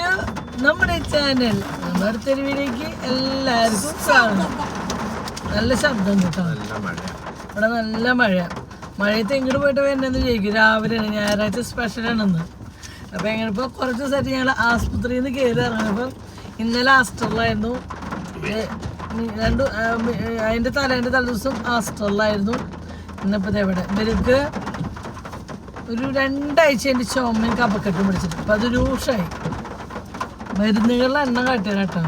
To നമ്മുടെ channel. നമ്മുടെ തെരുവിലേക്ക് എല്ലാവർക്കും സ്വാഗതം. നല്ല ശബ്ദം കേട്ടോ. ഇവിടെ നല്ല മഴയത്ത് എങ്ങോട്ട് പോയിട്ട് വരുന്നതെന്ന് ചോദിക്കും. രാവിലെയാണ്, ഞായറാഴ്ച സ്പെഷ്യലാണെന്ന്. അപ്പോൾ എങ്ങനെ ഇപ്പോൾ കുറച്ച് ദിവസമായിട്ട് ഞങ്ങൾ ആസ്പത്രിയിൽ നിന്ന് കയറി ഇറങ്ങുമ്പോൾ ഇന്നലെ ആസ്റ്ററിലായിരുന്നു. അതിൻ്റെ തലേദിവസം ആസ്റ്ററിലായിരുന്നു. ഇന്നിപ്പോൾ എവിടെ ഇവർക്ക് ഒരു 2 ആഴ്ചേൻ്റെ ചുമയും കഫക്കെട്ടും പിടിച്ചിട്ട്. അപ്പം അത് രൂക്ഷമായി. മരുന്നുകളിൽ എണ്ണ കാട്ടിയ കേട്ടോ.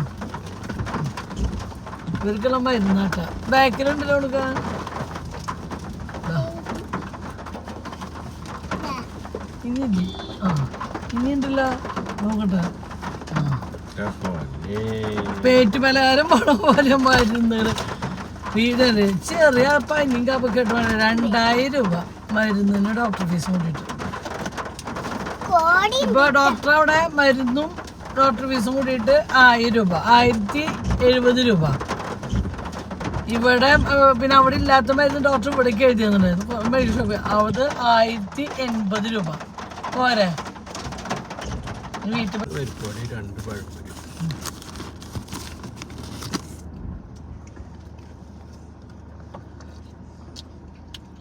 ഇവർക്കുള്ള മരുന്ന് കേട്ടോ. ബാക്കിലുണ്ടല്ലോ കൊടുക്കാൻ. ഇനിയുണ്ടല്ലോ നോക്കട്ടെ. പേറ്റ് പലഹാരം പോലെ മരുന്നുകൾ വീടല്. ചെറിയ പനിയും കഫക്കെട്ടും 2000 രൂപ മരുന്നിന് ഡോക്ടർ ഫീസ് കൂട്ടിയിട്ട്. ഇപ്പൊ ഡോക്ടർ അവിടെ മരുന്നും ഡോക്ടർ ഫീസും കൂട്ടിയിട്ട് 1000 രൂപ, 1070 രൂപ. ഇവിടെ പിന്നെ അവിടെ ഇല്ലാത്ത മരുന്ന് ഡോക്ടർ ഇവിടേക്ക് എഴുതി തന്നിട്ടുണ്ടായിരുന്നു മെഡിക്കൽ ഷോപ്പിൽ. അത് 1080 രൂപ പോരെ. വീട്ടിൽ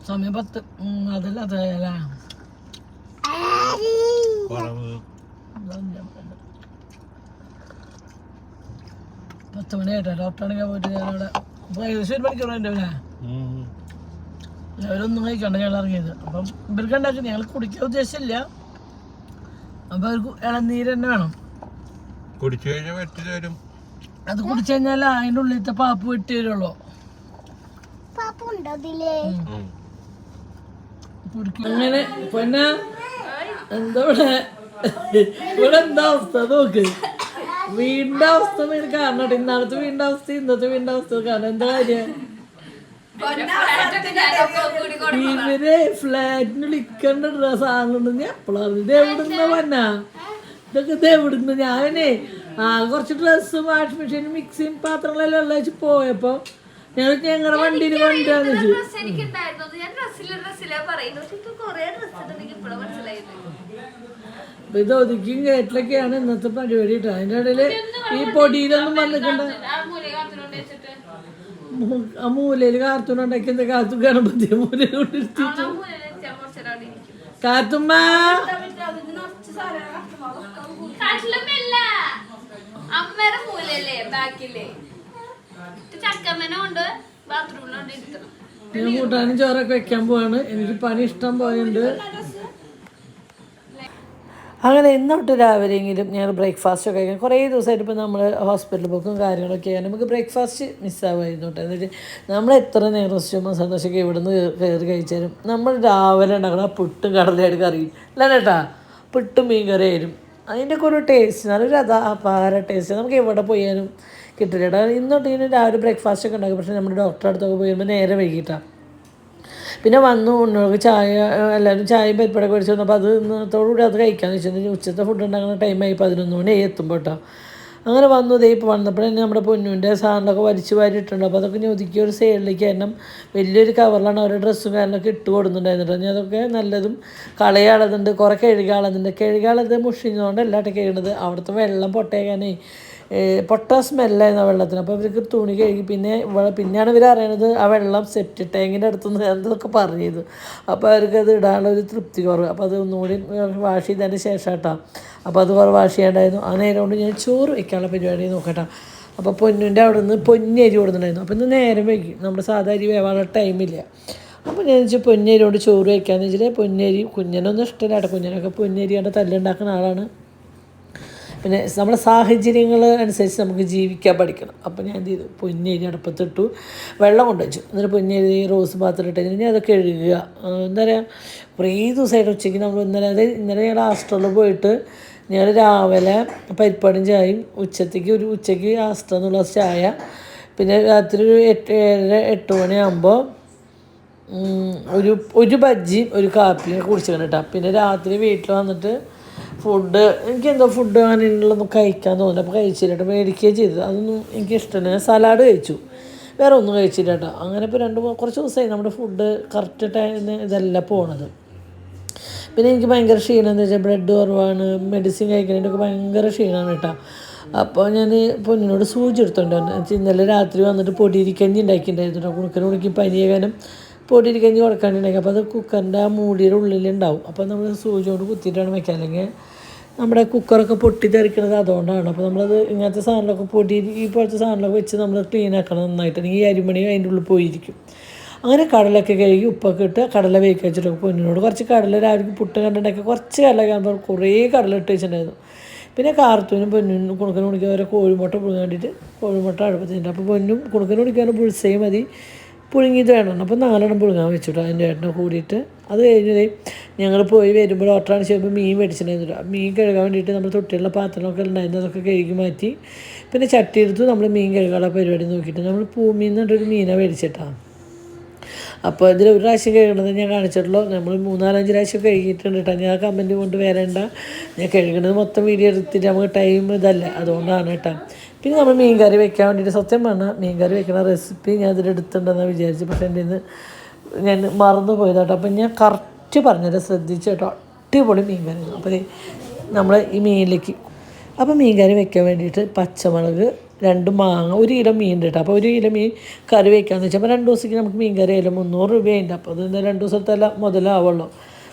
സമയം 10 അതല്ല അതല്ല 10 മണിയായിട്ടാ. ഡോക്ടറാണെങ്കിൽ പോയിട്ട് ഞാനവിടെ ഏകദേശം 1 മണിക്കൂറുണ്ടാവില്ലേ. അവരൊന്നും കഴിക്കണ്ട ഞങ്ങൾ ഇറങ്ങിയത്. അപ്പം ഇവർക്ക് ഉണ്ടാക്കി ഞങ്ങൾ കുടിക്കാൻ ഉദ്ദേശമില്ല. അപ്പം അവർക്ക് ഇളനീര് തന്നെ വേണം. അത് കുടിച്ചു കഴിഞ്ഞാൽ അതിൻ്റെ ഉള്ളിലത്തെ പാപ്പ് വിട്ട് വരുള്ളൂ. അങ്ങനെ പിന്നെ എന്താ ഇവിടെ എന്താ അവസ്ഥ നോക്ക്. വീടിന്റെ അവസ്ഥ കാരണം ഇന്നലത്തെ വീടിന്റെ അവസ്ഥ ഇന്നത്തെ വീടിന്റെ അവസ്ഥ കാരണം എന്താ കാര്യം. ഇവര് ഫ്ലാറ്റിന് വിളിക്കേണ്ട സാധനം എപ്പോഴാണ് ഇത് എവിടുന്ന വന്നാ ഇതൊക്കെ ഇത് എവിടുന്ന്. ഞാനേ കുറച്ച് ഡ്രസ്സും വാഷിംഗ് മെഷീനും മിക്സിയും പാത്രങ്ങളെല്ലാം ഉള്ള വെച്ച് പോയപ്പോ ഞങ്ങളുടെ വണ്ടിയിൽ കൊണ്ടുവന്നു വെച്ചു. ഇത് ഒതുക്കിയും കയറ്റിലൊക്കെയാണ് ഇന്നത്തെ പരിപാടി കേട്ടോ. അതിൻ്റെ ഇടയില് ഈ പൊടിയിലൊന്നും വന്നിട്ടുണ്ട്. ആ മൂലയില് കാർത്തൂൺ ഉണ്ടാക്കിയത് കാത്തു ഗണപതി മൂലയിൽ കൊണ്ടിരുത്തിട്ട് കാത്തുമ്മ ഞാൻ കൂട്ടാനും ചോറൊക്കെ വെക്കാൻ പോവാണ്. എനിക്ക് പണി ഇഷ്ടം പോയുണ്ട്. അങ്ങനെ ഇന്നോട്ട് രാവിലെയെങ്കിലും ഞങ്ങൾ ബ്രേക്ക്ഫാസ്റ്റ് ഒക്കെ കഴിക്കാൻ കുറേ ദിവസമായിട്ട് ഇപ്പോൾ നമ്മൾ ഹോസ്പിറ്റൽ പോക്കും കാര്യങ്ങളൊക്കെ ചെയ്യാൻ നമുക്ക് ബ്രേക്ക്ഫാസ്റ്റ് മിസ്സാവുമായിരുന്നു കേട്ടോ. എന്നിട്ട് നമ്മൾ എത്ര നേരം സന്തോഷമൊക്കെ ഇവിടെ നിന്ന് കയറി കഴിച്ചാലും നമ്മൾ രാവിലെ ഉണ്ടാക്കണം പുട്ടും കടലയായിട്ട് കറി അല്ല കേട്ടാ. പുട്ടും മീൻ കറി ആയിരുന്നു. അതിൻ്റെയൊക്കെ ഒരു ടേസ്റ്റ് നല്ലൊരു അപാര ടേസ്റ്റ് നമുക്ക് എവിടെ പോയാലും കിട്ടില്ല കേട്ടോ. ഇന്നോട്ട് ഇങ്ങനെ രാവിലെ ബ്രേക്ക്ഫാസ്റ്റ് ഒക്കെ ഉണ്ടാക്കും. പക്ഷേ നമ്മൾ ഡോക്ടറെ അടുത്തൊക്കെ പോയി വരുമ്പോൾ നേരെ വൈകിട്ടാണ്. പിന്നെ വന്നു ഉണ്ണോക്ക് ചായ എല്ലാവരും ചായയും പരിപ്പടൊക്കെ മേടിച്ച് വന്നപ്പോൾ അത് ഇന്നത്തോടുകൂടി അത് കഴിക്കാമെന്ന് വെച്ചിട്ടുണ്ടെങ്കിൽ ഉച്ചത്തെ ഫുഡ് ഉണ്ടാക്കുന്ന ടൈമായി 11 മണി എത്തുമ്പോൾ കേട്ടോ. അങ്ങനെ വന്നു. ഇതേ ഇപ്പോൾ വന്നപ്പോൾ തന്നെ നമ്മുടെ പൊന്നുവിൻ്റെ സാധനങ്ങളൊക്കെ വലിച്ചു വാരിയിട്ടുണ്ട്. അപ്പോൾ അതൊക്കെ ഞാൻ ഒതുക്കിയ ഒരു സൈഡിലേക്ക് കാരണം വലിയൊരു കവറിലാണ് അവരുടെ ഡ്രസ്സും കാര്യങ്ങളൊക്കെ ഇട്ട് കൊടുക്കുന്നുണ്ടായിരുന്നു. ഞാൻ അതൊക്കെ നല്ലതും കളയാളതുണ്ട്, കുറേ കഴുകാളുന്നുണ്ട്. കഴുകാളത് മുഷിഞ്ഞുകൊണ്ടല്ല കേട്ടോ കഴുകുന്നത്. അവിടുത്തെ വെള്ളം പൊട്ടേക്കാനേ പൊട്ട സ്മെല്ലായിരുന്നു ആ വെള്ളത്തിന്. അപ്പോൾ ഇവർക്ക് തുണി കഴുകി പിന്നെയാണ് ഇവർ അറിയണത് ആ വെള്ളം സെപ്റ്റി ടാങ്കിൻ്റെ അടുത്തുനിന്ന് എന്തൊക്കെ പറഞ്ഞത്. അപ്പോൾ അവർക്കത് ഇടാനുള്ള ഒരു തൃപ്തി കുറവ്. അപ്പോൾ അത് ഒന്നുകൂടി വാഷ് ചെയ്തതിൻ്റെ ശേഷം കേട്ടോ. അപ്പോൾ അത് കുറേ വാഷ് ചെയ്യാണ്ടായിരുന്നു. ആ നേരം കൊണ്ട് ഞാൻ ചോറ് വയ്ക്കാനുള്ള പരിപാടി നോക്കട്ടോ. അപ്പോൾ പൊന്നിൻ്റെ അവിടെ നിന്ന് പൊന്നരി കൊടുത്തിട്ടുണ്ടായിരുന്നു. അപ്പോൾ ഇന്ന് നേരം വൈകി. നമ്മുടെ സാധാ അരി വേവാനുള്ള ടൈമില്ല. അപ്പോൾ ഞാൻ വെച്ചാൽ പൊന്നരി കൊണ്ട് ചോറ് വയ്ക്കാമെന്ന് വെച്ചാൽ പൊന്നരി കുഞ്ഞനൊന്നും ഇഷ്ടമില്ല കേട്ടോ. കുഞ്ഞനൊക്കെ പൊന്നരി കൊണ്ട് തല്ലുണ്ടാക്കുന്ന ആളാണ്. പിന്നെ നമ്മുടെ സാഹചര്യങ്ങൾ അനുസരിച്ച് നമുക്ക് ജീവിക്കാൻ പഠിക്കണം. അപ്പോൾ ഞാൻ എന്ത് ചെയ്തു, പൊന്നരി അടുപ്പത്തിട്ടു, വെള്ളം കൊണ്ടുവച്ചു. എന്നിട്ട് പൊന്നരി റോസ് പാത്രം ഇട്ട് കഴിഞ്ഞാൽ അതൊക്കെ കഴുകുക. എന്താ പറയുക, കുറേ ദിവസമായിട്ട് ഉച്ചയ്ക്ക് നമ്മൾ ഇന്നലെ ഞങ്ങൾ ഹാസ്റ്റലിൽ പോയിട്ട് ഞങ്ങൾ രാവിലെ പരിപ്പാടും ചായയും ഉച്ചയ്ക്ക് ഹാസ്റ്റലിൽ നിന്നുള്ള ചായ, പിന്നെ രാത്രി ഒരു 8 മണിയാകുമ്പോൾ ഒരു ബജ്ജിയും ഒരു കാപ്പിയും കുടിച്ചിട്ട് കേട്ടോ. പിന്നെ രാത്രി വീട്ടിൽ വന്നിട്ട് എനിക്കെന്തോ ഫുഡ് അങ്ങനെയുള്ളതൊന്നും കഴിക്കാൻ തോന്നില്ല. അപ്പോൾ കഴിച്ചില്ല, മേടിക്കുകയും ചെയ്തത്. അതൊന്നും എനിക്കിഷ്ടമല്ല. ഞാൻ സലാഡ് കഴിച്ചു, വേറെ ഒന്നും കഴിച്ചില്ല കേട്ടോ. അങ്ങനെ ഇപ്പോൾ കുറച്ച് ദിവസമായി നമ്മുടെ ഫുഡ് കറക്റ്റ് ടൈമിന് ഇതല്ല പോണത്. പിന്നെ എനിക്ക് ഭയങ്കര ക്ഷീണം എന്ന് വെച്ചാൽ ബ്ലഡ് കുറവാണ്, മെഡിസിൻ കഴിക്കുന്നതിൻ്റെയൊക്കെ ഭയങ്കര ക്ഷീണമാണ് കേട്ടോ. അപ്പോൾ ഞാൻ പൊന്നിനോട് സൂചി എടുത്തോണ്ട് ഇന്നലെ രാത്രി വന്നിട്ട് പൊടിയിരിക്കഞ്ഞി ഉണ്ടാക്കിയിട്ടുണ്ടായിരുന്നു കേട്ടോ. കുറുക്കന് പനിയാകാനും പൊടിയിരിക്കഞ്ഞി കൊടുക്കാനുണ്ടാക്കി. അപ്പോൾ അത് കുക്കറിൻ്റെ ആ മൂടിയുടെ ഉള്ളിലുണ്ടാവും. അപ്പോൾ നമ്മൾ സൂചി കൊണ്ട് കുത്തിയിട്ടാണ് വെക്കുക, അല്ലെങ്കിൽ നമ്മുടെ കുക്കറൊക്കെ പൊട്ടിത്തെറിക്കുന്നത് അതുകൊണ്ടാണ്. അപ്പോൾ നമ്മളത് ഇങ്ങനത്തെ സാധനങ്ങളൊക്കെ ഈ പോലത്തെ സാധനങ്ങളൊക്കെ വെച്ച് നമ്മൾ ക്ലീൻ ആക്കണം നന്നായിട്ട്, അല്ലെങ്കിൽ ഈ അരിമണി അതിൻ്റെ ഉള്ളിൽ പോയിരിക്കും. അങ്ങനെ കടലൊക്കെ കഴുകി ഉപ്പൊക്കെ ഇട്ട് കടല വേവിക്കാൻ വെച്ചിട്ടൊക്കെ പൊന്നിനോട് കുറച്ച് കടല രാവിലെ പുട്ട് കണ്ടുണ്ടാക്കി കുറച്ച് കടല കാണുമ്പോൾ കുറേ കടല ഇട്ട് വെച്ചിട്ടുണ്ടായിരുന്നു. പിന്നെ കാർത്തൂനും പൊന്നും കുണുക്കനും കുടിക്കാൻ വരെ കോഴിമുട്ട പുഴുങ്ങാൻ വേണ്ടിയിട്ട് കോഴിമുട്ട അടുപ്പത്തിട്ടുണ്ട്. അപ്പോൾ പൊന്നും കുണുക്കനും കുടിക്കാൻ പുളിസയും മതി, പുഴുങ്ങിയത് വേണം. അപ്പോൾ 4 പുഴുങ്ങാൻ വെച്ചിട്ടോ അതിൻ്റെ ഏട്ടനെ കൂടിയിട്ട്. അത് കഴിഞ്ഞത് ഞങ്ങൾ പോയി വരുമ്പോൾ ഓട്ടറാണ് ചെയ്യുമ്പോൾ മീൻ മേടിച്ചിട്ടുണ്ടായിരുന്നില്ല. മീൻ കഴുകാൻ വേണ്ടിയിട്ട് നമ്മൾ തൊട്ടിയുള്ള പാത്രമൊക്കെ ഉണ്ടായിരുന്നു, അതൊക്കെ കഴുകി മാറ്റി. പിന്നെ ചട്ടി എടുത്ത് നമ്മൾ മീൻ കഴുകാനുള്ള പരിപാടി നോക്കിയിട്ട് നമ്മൾ പൂമീൻ എന്നിട്ടൊരു മീനെ മേടിച്ചിട്ടാണ്. അപ്പോൾ ഇതിൽ ഒരു പ്രാവശ്യം കഴുകണത് ഞാൻ കാണിച്ചിട്ടുള്ളൂ. നമ്മൾ 3-4-5 പ്രാവശ്യം കഴുകിയിട്ടുണ്ട് കേട്ടോ. ഞാൻ കമൻറ്റ് കൊണ്ട് വരേണ്ട, ഞാൻ കഴുകണത് മൊത്തം വീഡിയോ എടുത്തിട്ട് നമുക്ക് ടൈം ഇതല്ല, അതുകൊണ്ടാണ് കേട്ടോ. പിന്നെ നമ്മൾ മീൻ കറി വെക്കാൻ വേണ്ടിയിട്ട് സത്യം പറഞ്ഞാൽ മീൻ കറി വെക്കുന്ന റെസിപ്പി ഞാൻ ഇതിലെടുത്തിട്ടുണ്ടെന്ന് വിചാരിച്ചു, പക്ഷേ എൻ്റെ ഇന്ന് ഞാൻ മറന്നു പോയതാട്ടോ. അപ്പം ഞാൻ കറക്റ്റ് പറഞ്ഞത് ശ്രദ്ധിച്ചു കേട്ടോ. അടിപൊളി മീൻ കറി. അപ്പോൾ നമ്മൾ ഈ മീനിലേക്ക് മീൻ കറി വെക്കാൻ വേണ്ടിയിട്ട് പച്ചമുളക്, 2 മാങ്ങ, 1 കിലോ മീൻ കേട്ടോ. അപ്പോൾ 1 കിലോ മീൻ കറി വയ്ക്കാമെന്ന് വെച്ചാൽ അപ്പോൾ 2 ദിവസത്തേക്ക് നമുക്ക് മീൻ കറി ആയാലും 300 രൂപയുണ്ട്. അപ്പോൾ അത് 2 ദിവസത്തെല്ലാം മുതലാവുള്ളൂ.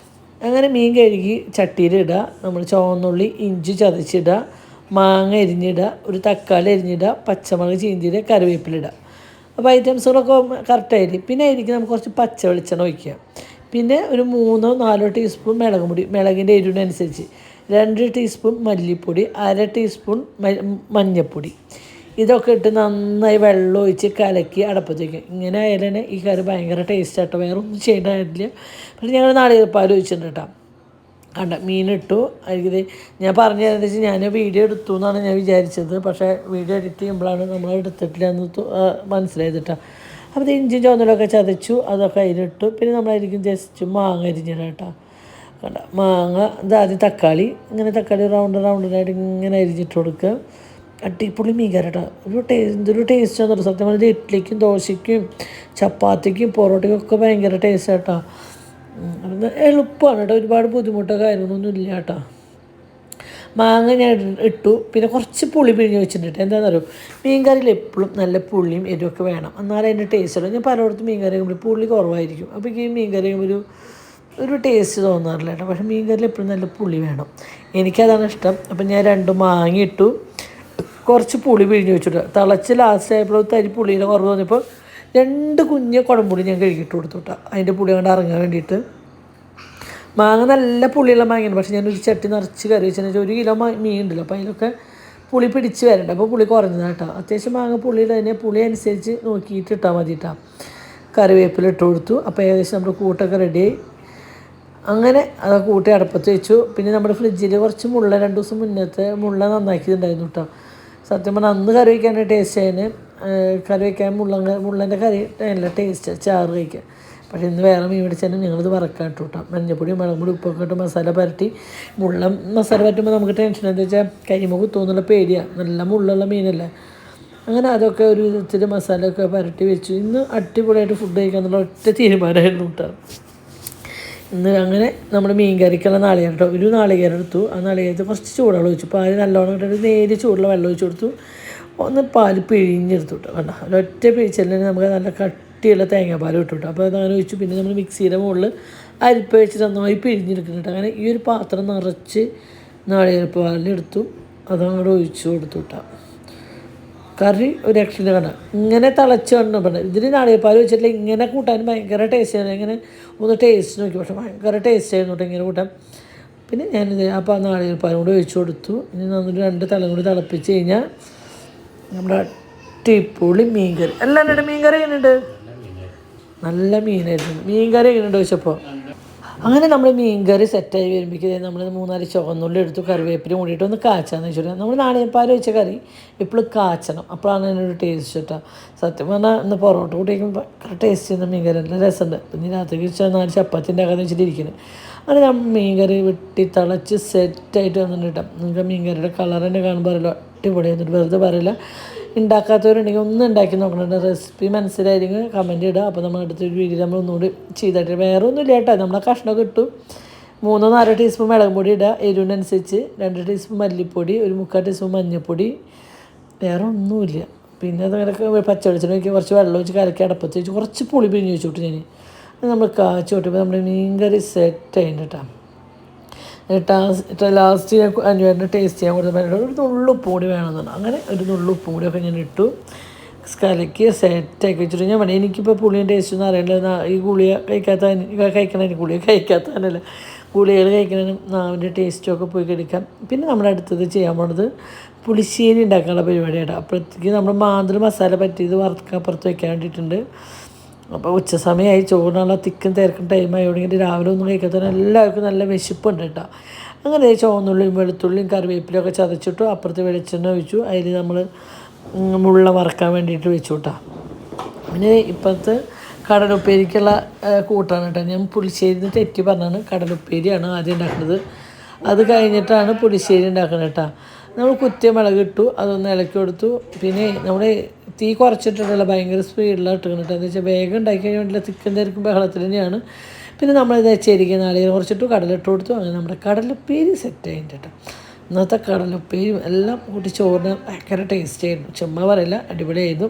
അങ്ങനെ മീൻ കഴുകി ചട്ടിയിലിടുക, നമ്മൾ ചുവന്നുള്ളി ഇഞ്ചി ചതച്ചിടുക, മാങ്ങ എരിഞ്ഞിടുക, ഒരു തക്കാളി എരിഞ്ഞിടുക, പച്ചമുളക് ചീന്തിയിടുക, കറിവേപ്പിലിടുക. അപ്പോൾ ഐറ്റംസുകളൊക്കെ കറക്റ്റായിട്ട്. പിന്നെ അതിലേക്ക് നമുക്ക് കുറച്ച് പച്ച വെളിച്ചെണ്ണ ഒഴിക്കുക. പിന്നെ ഒരു 3-4 ടീസ്പൂൺ മുളക് പൊടി, മുളകിൻ്റെ എരിവിനനുസരിച്ച്, 2 ടീസ്പൂൺ മല്ലിപ്പൊടി, 1/2 ടീസ്പൂൺ മഞ്ഞൾപ്പൊടി. ഇതൊക്കെ ഇട്ട് നന്നായി വെള്ളം ഒഴിച്ച് കലക്കി അടപ്പത്ത് വയ്ക്കുക. ഇങ്ങനെ ആയാലും തന്നെ ഈ കറി ഭയങ്കര ടേസ്റ്റ് ആട്ടോ. വേറെ ഒന്നും ചെയ്യേണ്ടതായിട്ടില്ല. പക്ഷേ ഞങ്ങൾ നാളികേരപ്പാൽ ഒഴിച്ചിട്ടുണ്ട് കേട്ടോ. കണ്ട മീനിട്ടു. അതിൽ ഞാൻ പറഞ്ഞു തരുന്നത് വെച്ചാൽ ഞാൻ വീഡിയോ എടുത്തു എന്നാണ് ഞാൻ വിചാരിച്ചത്, പക്ഷേ വീഡിയോ എഡിറ്റ് ചെയ്യുമ്പോഴാണ് നമ്മൾ എടുത്തിട്ടില്ല എന്ന് മനസ്സിലായത് കേട്ടോ. അപ്പോൾ ഇഞ്ചി ചുവന്നലൊക്കെ ചതച്ചു, അതൊക്കെ അതിലിട്ടു. പിന്നെ നമ്മളായിരിക്കും ജസ്റ്റ് മാങ്ങ അരിഞ്ഞിടാം കേട്ടോ. കണ്ട മാങ്ങ ഇതാദ്യം തക്കാളി റൗണ്ടായിട്ട് ഇങ്ങനെ അരിഞ്ഞിട്ട് കൊടുക്കുക. അടിപൊളി മീൻ കറി കേട്ടോ. എന്തൊരു ടേസ്റ്റാന്ന് പറയുക. സത്യം പറഞ്ഞാൽ ഇഡ്ഡലിക്കും ദോശയ്ക്കും ചപ്പാത്തിക്കും പൊറോട്ടയ്ക്കും ഒക്കെ ഭയങ്കര ടേസ്റ്റ് കേട്ടോ. എളുപ്പമാണ് കേട്ടോ, ഒരുപാട് ബുദ്ധിമുട്ടോ കാര്യങ്ങളൊന്നും ഇല്ല കേട്ടോ. മാങ്ങ ഞാൻ ഇട്ടു. പിന്നെ കുറച്ച് പുളി പിഴിഞ്ഞ് വെച്ചിട്ടുണ്ട്. എന്താണെന്ന് അറിയോ, മീൻ കറിയിൽ എപ്പോഴും നല്ല പുളിയും എരിവൊക്കെ വേണം, എന്നാലും അതിൻ്റെ ടേസ്റ്റ് ഉള്ളൂ. ഞാൻ പലയിടത്തും മീൻ കറി ആകുമ്പോൾ പുളി കുറവായിരിക്കും. അപ്പോൾ ഈ മീൻ കറി ഒരു ടേസ്റ്റ് തോന്നാറില്ല കേട്ടോ. പക്ഷേ മീൻ കറിയിൽ എപ്പോഴും നല്ല പുളി വേണം, എനിക്കതാണ് ഇഷ്ടം. അപ്പം ഞാൻ 2 മാങ്ങ ഇട്ടു, കുറച്ച് പുളി പിഴിഞ്ഞ് വെച്ചിട്ട് തിളച്ച് ലാസ്റ്റ് ആയപ്പോൾ തരി പുളിയുടെ കുറവ് തോന്നിയപ്പോൾ 2 കുഞ്ഞ് കുടംപുളി ഞാൻ കഴുകിയിട്ട് കൊടുത്തു കേട്ടോ, അതിൻ്റെ പുളി കൊണ്ട് ഇറങ്ങാൻ വേണ്ടിയിട്ട്. മാങ്ങ നല്ല പുളിയുള്ള മാങ്ങയാണ്, പക്ഷേ ഞാനൊരു ചട്ടി നിറച്ച് കറി വെച്ചെന്ന് വെച്ചാൽ 1 കിലോ മീൻ ഉണ്ടല്ലോ, അപ്പോൾ അതിലൊക്കെ പുളി പിടിച്ച് വരണ്ട. അപ്പോൾ പുളി കുറഞ്ഞതാണ് കേട്ടോ. അത്യാവശ്യം മാങ്ങ പുളിയുടെ തന്നെ പുളി അനുസരിച്ച് നോക്കിയിട്ട് ഇട്ടാൽ മതി കേട്ടോ. കറിവേപ്പില ഇട്ട് കൊടുത്തു. അപ്പോൾ ഏകദേശം നമ്മുടെ കൂട്ടൊക്കെ റെഡിയായി. അങ്ങനെ അത് കൂട്ടി അടപ്പത്ത് വെച്ചു. പിന്നെ നമ്മുടെ ഫ്രിഡ്ജിൽ കുറച്ച് 2 ദിവസം മുന്നത്തെ നന്നാക്കിയിട്ടുണ്ടായിരുന്നു കേട്ടോ. സത്യം പറഞ്ഞാൽ അന്ന് കറി വയ്ക്കാൻ ടേസ്റ്റ് ആയതിന്, കറി വയ്ക്കാൻ മുള്ളൻ്റെ കറി നല്ല ടേസ്റ്റ് ചാറ് കഴിക്കാൻ. പക്ഷേ ഇന്ന് വേറെ മീൻ പിടിച്ചാലും ഞങ്ങളിത് വറക്കാൻ ഇട്ടു കേട്ടോ. മഞ്ഞപ്പൊടി മുളക് പൊടി ഉപ്പൊക്കെ ഇട്ട് മസാല പരട്ടി. മസാല പറ്റുമ്പോൾ നമുക്ക് ടെൻഷൻ എന്താ വെച്ചാൽ കരിമ കുത്തുമെന്നുള്ള പേടിയാണ്, നല്ല മുള്ളുള്ള മീനല്ലേ. അങ്ങനെ അതൊക്കെ ഒരു വിധത്തിൽ മസാലയൊക്കെ പരട്ടി വെച്ചു. ഇന്ന് അടിപൊളിയായിട്ട് ഫുഡ് കഴിക്കാന്നുള്ള ഒറ്റ തീരുമാനമായിരുന്നു കേട്ടോ. ഇന്ന് അങ്ങനെ നമ്മൾ മീൻ കറിക്കുള്ള നാളികേരം കേട്ടോ, ഒരു നാളികേരം എടുത്തു. ആ നാളികേരത്തിൽ കുറച്ച് ചൂടുവെള്ളം ഒഴിച്ചു, പാല് നല്ലോണം ഇട്ടിട്ട് നേരിയ ചൂടുള്ള വെള്ളം ഒഴിച്ച് കൊടുത്തു. ഒന്ന് പാല് പിഴിഞ്ഞെടുത്തു കേട്ടോ. കണ്ടോ, ഒരൊറ്റ പിഴിച്ചല്ലേ നമുക്ക് നല്ല കട്ടിയുള്ള തേങ്ങാപ്പാൽ ഇട്ടു കേട്ടോ. അപ്പോൾ അതങ്ങനെ ഒഴിച്ചു. പിന്നെ നമ്മൾ മിക്സിയുടെ മുകളിൽ അരിപ്പ വെച്ചിട്ട് നന്നായി പിഴിഞ്ഞെടുക്കുന്നു കേട്ടോ. അങ്ങനെ ഈ ഒരു പാത്രം നിറച്ച് നാളികേരപ്പാലിനെടുത്തു, അതങ്ങോട്ട് ഒഴിച്ചു കൊടുത്തു കേട്ടോ. കറി ഒരു രക്ഷയില്ല. കാണാം ഇങ്ങനെ തിളച്ച് വരണം. പറഞ്ഞത് ഇതിന് നാളികേരപ്പാൽ വെച്ചിട്ടില്ല, ഇങ്ങനെ കൂട്ടാൻ ഭയങ്കര ടേസ്റ്റാണ്. ഇങ്ങനെ ഒന്ന് ടേസ്റ്റ് നോക്കി, പക്ഷേ ഭയങ്കര ടേസ്റ്റ് ആയിരുന്നു കേട്ടോ ഇങ്ങനെ കൂട്ടാൻ. പിന്നെ ഞാനിത് അപ്പോൾ നാളികേരപ്പാലും കൂടി ഒഴിച്ചു കൊടുത്തു. ഇനി നന്നിട്ട് 2 തളം കൂടി തിളപ്പിച്ച് കഴിഞ്ഞാൽ നമ്മുടെ അടിപൊളി മീൻ കറി. എല്ലാം മീൻ കറി എങ്ങനെയുണ്ട്? നല്ല മീനായിരുന്നു. മീൻ കറി എങ്ങനെയുണ്ട് ചോദിച്ചപ്പോൾ. അങ്ങനെ നമ്മൾ മീൻ കറി സെറ്റായി വരുമ്പോഴേക്കും നമ്മൾ 3-4 ചുവന്നുള്ളി എടുത്തു, കറിവേപ്പിലും കൂടിയിട്ട് ഒന്ന് കാച്ചാന്ന് വെച്ചിട്ട് നമ്മൾ നാളികേരപ്പാൽ വെച്ച കറി എപ്പോഴും കാച്ചണം, അപ്പോഴാണ് അതിനൊരു ടേസ്റ്റ് കേട്ടോ. സത്യം പറഞ്ഞാൽ ഇന്ന് പൊറോട്ട കൂട്ടിയേക്കുമ്പോൾ ഭയങ്കര ടേസ്റ്റ് ചെയ്യുന്ന മീൻ കറി നല്ല രസമുണ്ട്. പിന്നെ രാത്രി വെച്ചാൽ 4 ചപ്പാത്തി ഉണ്ടാക്കാന്ന് വെച്ചിട്ടിരിക്കുന്നത്. അങ്ങനെ നമ്മൾ മീൻ കറി വെട്ടി തിളച്ച് സെറ്റായിട്ട് വന്നിട്ട് കിട്ടാം. നിങ്ങൾക്ക് മീൻ കറിയുടെ കളർ തന്നെ കാണുമ്പോൾ അറിയില്ല, അടിപൊളിയായിട്ട് വെറുതെ പറയില്ല. ഉണ്ടാക്കാത്തവരുണ്ടെങ്കിൽ ഒന്ന് ഉണ്ടാക്കി നോക്കണം. റെസിപ്പി മനസ്സിലായിരിക്കും കമൻറ്റ് ഇടുക. അപ്പോൾ നമ്മൾ അടുത്തൊരു വീഡിയോ നമ്മൾ ഒന്നുകൂടി ചെയ്തിട്ട് വേറെ ഒന്നും ഇല്ല കേട്ടോ. നമ്മളെ കഷ്ണമൊക്കെ ഇട്ടു, 3-4 ടീസ്പൂൺ മുളക് പൊടി ഇടുക, എരിവിനനുസരിച്ച് 2 ടീസ്പൂൺ മല്ലിപ്പൊടി, ഒരു 3/4 ടീസ്പൂൺ മഞ്ഞൾപ്പൊടി, വേറെ ഒന്നുമില്ല. പിന്നെ അതങ്ങനെ പച്ചവെളിച്ചെണ്ണ ഒഴിക്കുക, കുറച്ച് വെള്ളം ഒഴിച്ച് കലക്കി അടപ്പത്ത് വെച്ച് കുറച്ച് പുളി പിഴിഞ്ഞ് വെച്ചോട്ട് ഞാൻ. അത് നമ്മൾ കാച്ചി വിട്ടപ്പോൾ നമ്മുടെ മീൻകറി സെറ്റ് ആയിട്ട് കേട്ടോ. ലാസ്റ്റ് ഞാൻ അനുവേട്ടന് ടേസ്റ്റ് ചെയ്യാൻ കൊടുത്തപ്പോൾ ഒരു നുള്ളുപ്പ് കൂടി വേണമെന്നാണ്. അങ്ങനെ ഒരു നുള്ളുപ്പ് കൂടിയൊക്കെ ഞാൻ ഇട്ടു, കലക്കി സെറ്റാക്കി വെച്ചിട്ട് ഞാൻ പറഞ്ഞു എനിക്കിപ്പോൾ പുളിയും ടേസ്റ്റ് ഒന്നും അറിയില്ല. ഈ ഗുളിക കഴിക്കണതിന് ഗുളിക കഴിക്കാത്തതിനല്ല, ഗുളികൾ കഴിക്കണതിനും നാവിൻ്റെ ടേസ്റ്റൊക്കെ പോയി കഴിക്കാം. പിന്നെ നമ്മുടെ അടുത്തത് ചെയ്യാൻ പോണത് പുളിശ്ശേരി ഉണ്ടാക്കാനുള്ള പരിപാടിയാണ്. അപ്പോഴത്തേക്ക് നമ്മൾ മാന്തൽ മസാല പറ്റിയത് വറുക്കപ്പുറത്ത് വയ്ക്കാൻ വേണ്ടിയിട്ടുണ്ട്. അപ്പോൾ ഉച്ച സമയമായി, ചോറിനുള്ള തിക്കും തിരക്കും ടൈമായി തുടങ്ങിയിട്ട് രാവിലെ ഒന്നും കഴിക്കാത്തതിന് എല്ലാവർക്കും നല്ല വിശപ്പുണ്ട് കേട്ടോ. അങ്ങനെ ചുവന്നുള്ളിയും വെളുത്തുള്ളിയും കറിവേപ്പിലും ഒക്കെ ചതച്ചിട്ടു. അപ്പുറത്ത് വെളിച്ചെണ്ണ ഒഴിച്ചു, അതിൽ നമ്മൾ മുള്ള വറക്കാൻ വേണ്ടിയിട്ട് വെച്ചു കേട്ടോ. പിന്നെ ഇപ്പോഴത്തെ കടലുപ്പേരിക്കുള്ള കൂട്ടാണ് കേട്ടോ. ഞാൻ പുളിശ്ശേരി തെറ്റി പറഞ്ഞാണ്, കടലുപ്പേരിയാണ് ആദ്യം ഉണ്ടാക്കുന്നത്. അത് കഴിഞ്ഞിട്ടാണ് പുളിശ്ശേരി ഉണ്ടാക്കുന്നത് കേട്ടോ. നമ്മൾ കുത്തിയ മുളക് ഇട്ടു, അതൊന്ന് ഇളക്കി കൊടുത്തു. പിന്നെ നമ്മൾ തീ കുറച്ചിട്ടുണ്ടല്ലോ, ഭയങ്കര സ്പീഡിലാണ് ഇട്ടുകൊണ്ട് കേട്ടോ. എന്താ വെച്ചാൽ വേഗം ഉണ്ടാക്കി കഴിഞ്ഞാൽ വേണ്ടില്ല, തിക്കും തിരക്കും ബഹളത്തിൽ തന്നെയാണ്. പിന്നെ നമ്മളിത് ചെരിക്കുക നാളികേരം കുറച്ചിട്ടു, കടലിട്ട് കൊടുത്തു. അങ്ങനെ നമ്മുടെ കടലുപ്പേരി സെറ്റ് ആയിട്ട് കേട്ടോ. ഇന്നത്തെ കടലുപ്പേരും എല്ലാം കൂട്ടി ചോറിന് ഭയങ്കര ടേസ്റ്റ് ആയിരുന്നു, ചുമ്മാ പറയില്ല, അടിപൊളിയായിരുന്നു.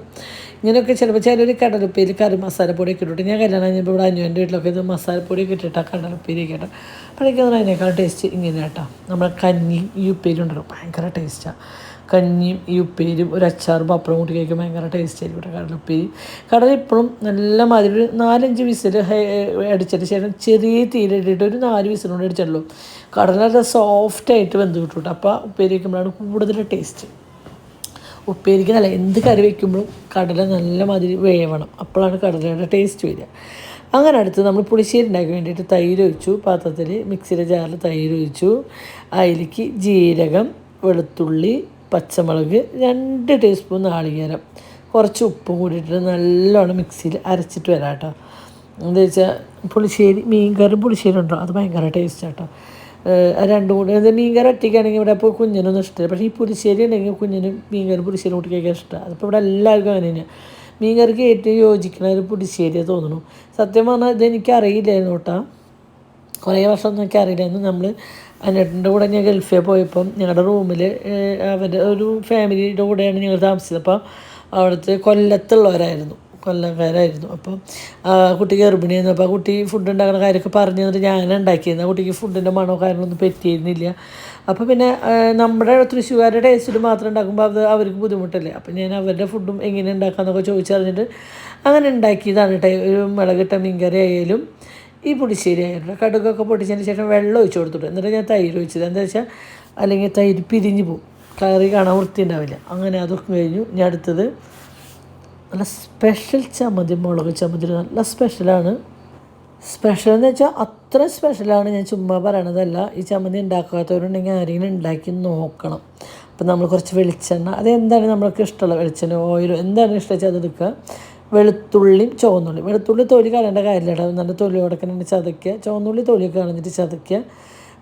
ഇങ്ങനെയൊക്കെ ചിലപ്പോൾ ചിലർ കടലുപ്പേരി കറി മസാലപ്പൊടിയൊക്കെ ഇട്ടിട്ട്, ഞാൻ കല്യാണം കഴിഞ്ഞപ്പോൾ ഇവിടെ അന്വേൻ്റെ വീട്ടിലൊക്കെ ഇത് മസാലപ്പൊടിയൊക്കെ ഇട്ടിട്ടാണ് കടലുപ്പേരി കേട്ടോ. അപ്പോൾ എനിക്ക് അതിനേക്കാൾ ടേസ്റ്റ് ഇങ്ങനെ കേട്ടോ. നമ്മുടെ കഞ്ഞിയും ഈ ഉപ്പേരി ഉണ്ടല്ലോ ഭയങ്കര ടേസ്റ്റാണ്. കഞ്ഞിയും ഈ ഉപ്പേരും ഒരു അച്ചാറും പപ്പടം കൂട്ടി കഴിക്കാൻ ഭയങ്കര ടേസ്റ്റ് ആയിരിക്കും കേട്ടോ കടലുപ്പേരി. കടൽ ഇപ്പോഴും നല്ല മാതിരി ഒരു 4-5 വിസിൽ അടിച്ചതിന് ശേഷം ചെറിയ തീയിലിട്ടിട്ട് ഒരു 4 വിസിലുകൊണ്ട് അടിച്ചല്ലോ, കടലൊക്കെ സോഫ്റ്റായിട്ട് വെന്ത് കിട്ടും കേട്ടോ. അപ്പോൾ ഉപ്പേരി വയ്ക്കുമ്പോഴാണ് കൂടുതൽ ടേസ്റ്റ്. ഉപ്പേരിക്ക് നല്ല എന്ത് കറി വയ്ക്കുമ്പോഴും കടല നല്ല മാതിരി വേവണം, അപ്പോഴാണ് കടലയുടെ ടേസ്റ്റ് വരിക. അങ്ങനെ അടുത്ത് നമ്മൾ പുളിശ്ശേരി ഉണ്ടാക്കി വേണ്ടിയിട്ട് തൈര് ഒഴിച്ചു, പാത്രത്തിൽ മിക്സിയുടെ ജാറിൽ തൈര് ഒഴിച്ചു. അതിലേക്ക് ജീരകം, വെളുത്തുള്ളി, പച്ചമുളക്, 2 ടീസ്പൂൺ നാളികേരം, കുറച്ച് ഉപ്പും കൂടിയിട്ട് നല്ലോണം മിക്സിയിൽ അരച്ചിട്ട് വരാം കേട്ടോ. എന്താ വെച്ചാൽ പുളിശ്ശേരി മീൻകറി പുളിശ്ശേരി ഉണ്ടോ, അത് ഭയങ്കര ടേസ്റ്റ് കേട്ടോ. രണ്ടും കൂടി അത് മീൻകറി ഒറ്റയ്ക്കാണെങ്കിൽ ഇവിടെ അപ്പോൾ കുഞ്ഞിനൊന്നും ഇഷ്ടമില്ല, പക്ഷേ ഈ പുളിശ്ശേരി ഉണ്ടെങ്കിൽ കുഞ്ഞിന് മീൻകറി പുളിശ്ശേരി കൂട്ടി കഴിക്കാൻ ഇഷ്ടമാണ്. അതിപ്പോൾ ഇവിടെ എല്ലാവർക്കും അങ്ങനെ തന്നെയാണ്. മീൻകറിക്ക് ഏറ്റവും യോജിക്കുന്ന ഒരു പുളിശ്ശേരിയെ തോന്നുന്നു. സത്യം പറഞ്ഞാൽ ഇതെനിക്കറിയില്ലായിരുന്നു കേട്ടോ, കുറേ വർഷമൊന്നും എനിക്ക് അറിയില്ലായിരുന്നു. നമ്മൾ അനിയത്തിൻ്റെ കൂടെ ഞാൻ ഗൾഫിൽ പോയപ്പം ഞങ്ങളുടെ റൂമിൽ അവരുടെ ഒരു ഫാമിലിയുടെ കൂടെയാണ് ഞങ്ങൾ താമസിച്ചത്. അപ്പോൾ അവിടുത്തെ കൊല്ലത്തുള്ളവരായിരുന്നു, കൊല്ലക്കാരായിരുന്നു. അപ്പം കുട്ടി ഗർഭിണിയായിരുന്നു. അപ്പോൾ ആ കുട്ടി ഫുഡ് ഉണ്ടാക്കുന്ന കാര്യമൊക്കെ പറഞ്ഞു തന്നിട്ട് ഞാൻ ഉണ്ടാക്കിയിരുന്നു. ആ കുട്ടിക്ക് ഫുഡിൻ്റെ മണമോ കാര്യങ്ങളൊന്നും പറ്റിയിരുന്നില്ല. അപ്പോൾ പിന്നെ നമ്മുടെ തൃശ്ശൂർകാരുടെ ടേസ്റ്റിൽ മാത്രം ഉണ്ടാക്കുമ്പോൾ അത് അവർക്ക് ബുദ്ധിമുട്ടല്ലേ. അപ്പോൾ ഞാൻ അവരുടെ ഫുഡും എങ്ങനെ ഉണ്ടാക്കാമെന്നൊക്കെ ചോദിച്ചറിഞ്ഞിട്ട് അങ്ങനെ ഉണ്ടാക്കിയതാണ് കേട്ടോ. ഒരു മുളകിട്ട മീൻകറി ആയാലും ഈ പുളിശ്ശേരി ആയിരുന്നു. കടുകൊക്കെ പൊട്ടിച്ചതിന് ശേഷം വെള്ളം ഒഴിച്ച് കൊടുത്തിട്ട് എന്നിട്ട് ഞാൻ തൈര് ഒഴിച്ചത്. എന്താ വെച്ചാൽ അല്ലെങ്കിൽ തൈര് പിരിഞ്ഞ് പോകും, കറി കാണാൻ വൃത്തി ഉണ്ടാവില്ല. അങ്ങനെ അതൊക്കെ കഴിഞ്ഞു. ഞാൻ അടുത്തത് നല്ല സ്പെഷ്യൽ ചമ്മന്തി, മുളക് ചമ്മന്തി നല്ല സ്പെഷ്യലാണ്. സ്പെഷ്യൽ എന്ന് വെച്ചാൽ അത്ര സ്പെഷ്യലാണ്, ഞാൻ ചുമ്മാ പറയണതല്ല. ഈ ചമ്മന്തി ഉണ്ടാക്കാത്തവരുണ്ടെങ്കിൽ ആരെങ്കിലും ഉണ്ടാക്കി നോക്കണം. അപ്പം നമ്മൾ കുറച്ച് വെളിച്ചെണ്ണ, അതെന്താണ് നമ്മൾക്ക് ഇഷ്ടമുള്ള വെളിച്ചെണ്ണ ഓയിലോ എന്താണ് ഇഷ്ടം വെച്ചാൽ അതെടുക്കുക. വെളുത്തുള്ളിയും ചുവന്നുള്ളി, വെളുത്തുള്ളി തൊലി കളയേണ്ട കാര്യമില്ല, നല്ല തൊലിയോടൊക്കെ തന്നെ ചതയ്ക്കുക. ചുവന്നുള്ളി തൊലിയൊക്കെ കളഞ്ഞിട്ട് ചതയ്ക്കുക.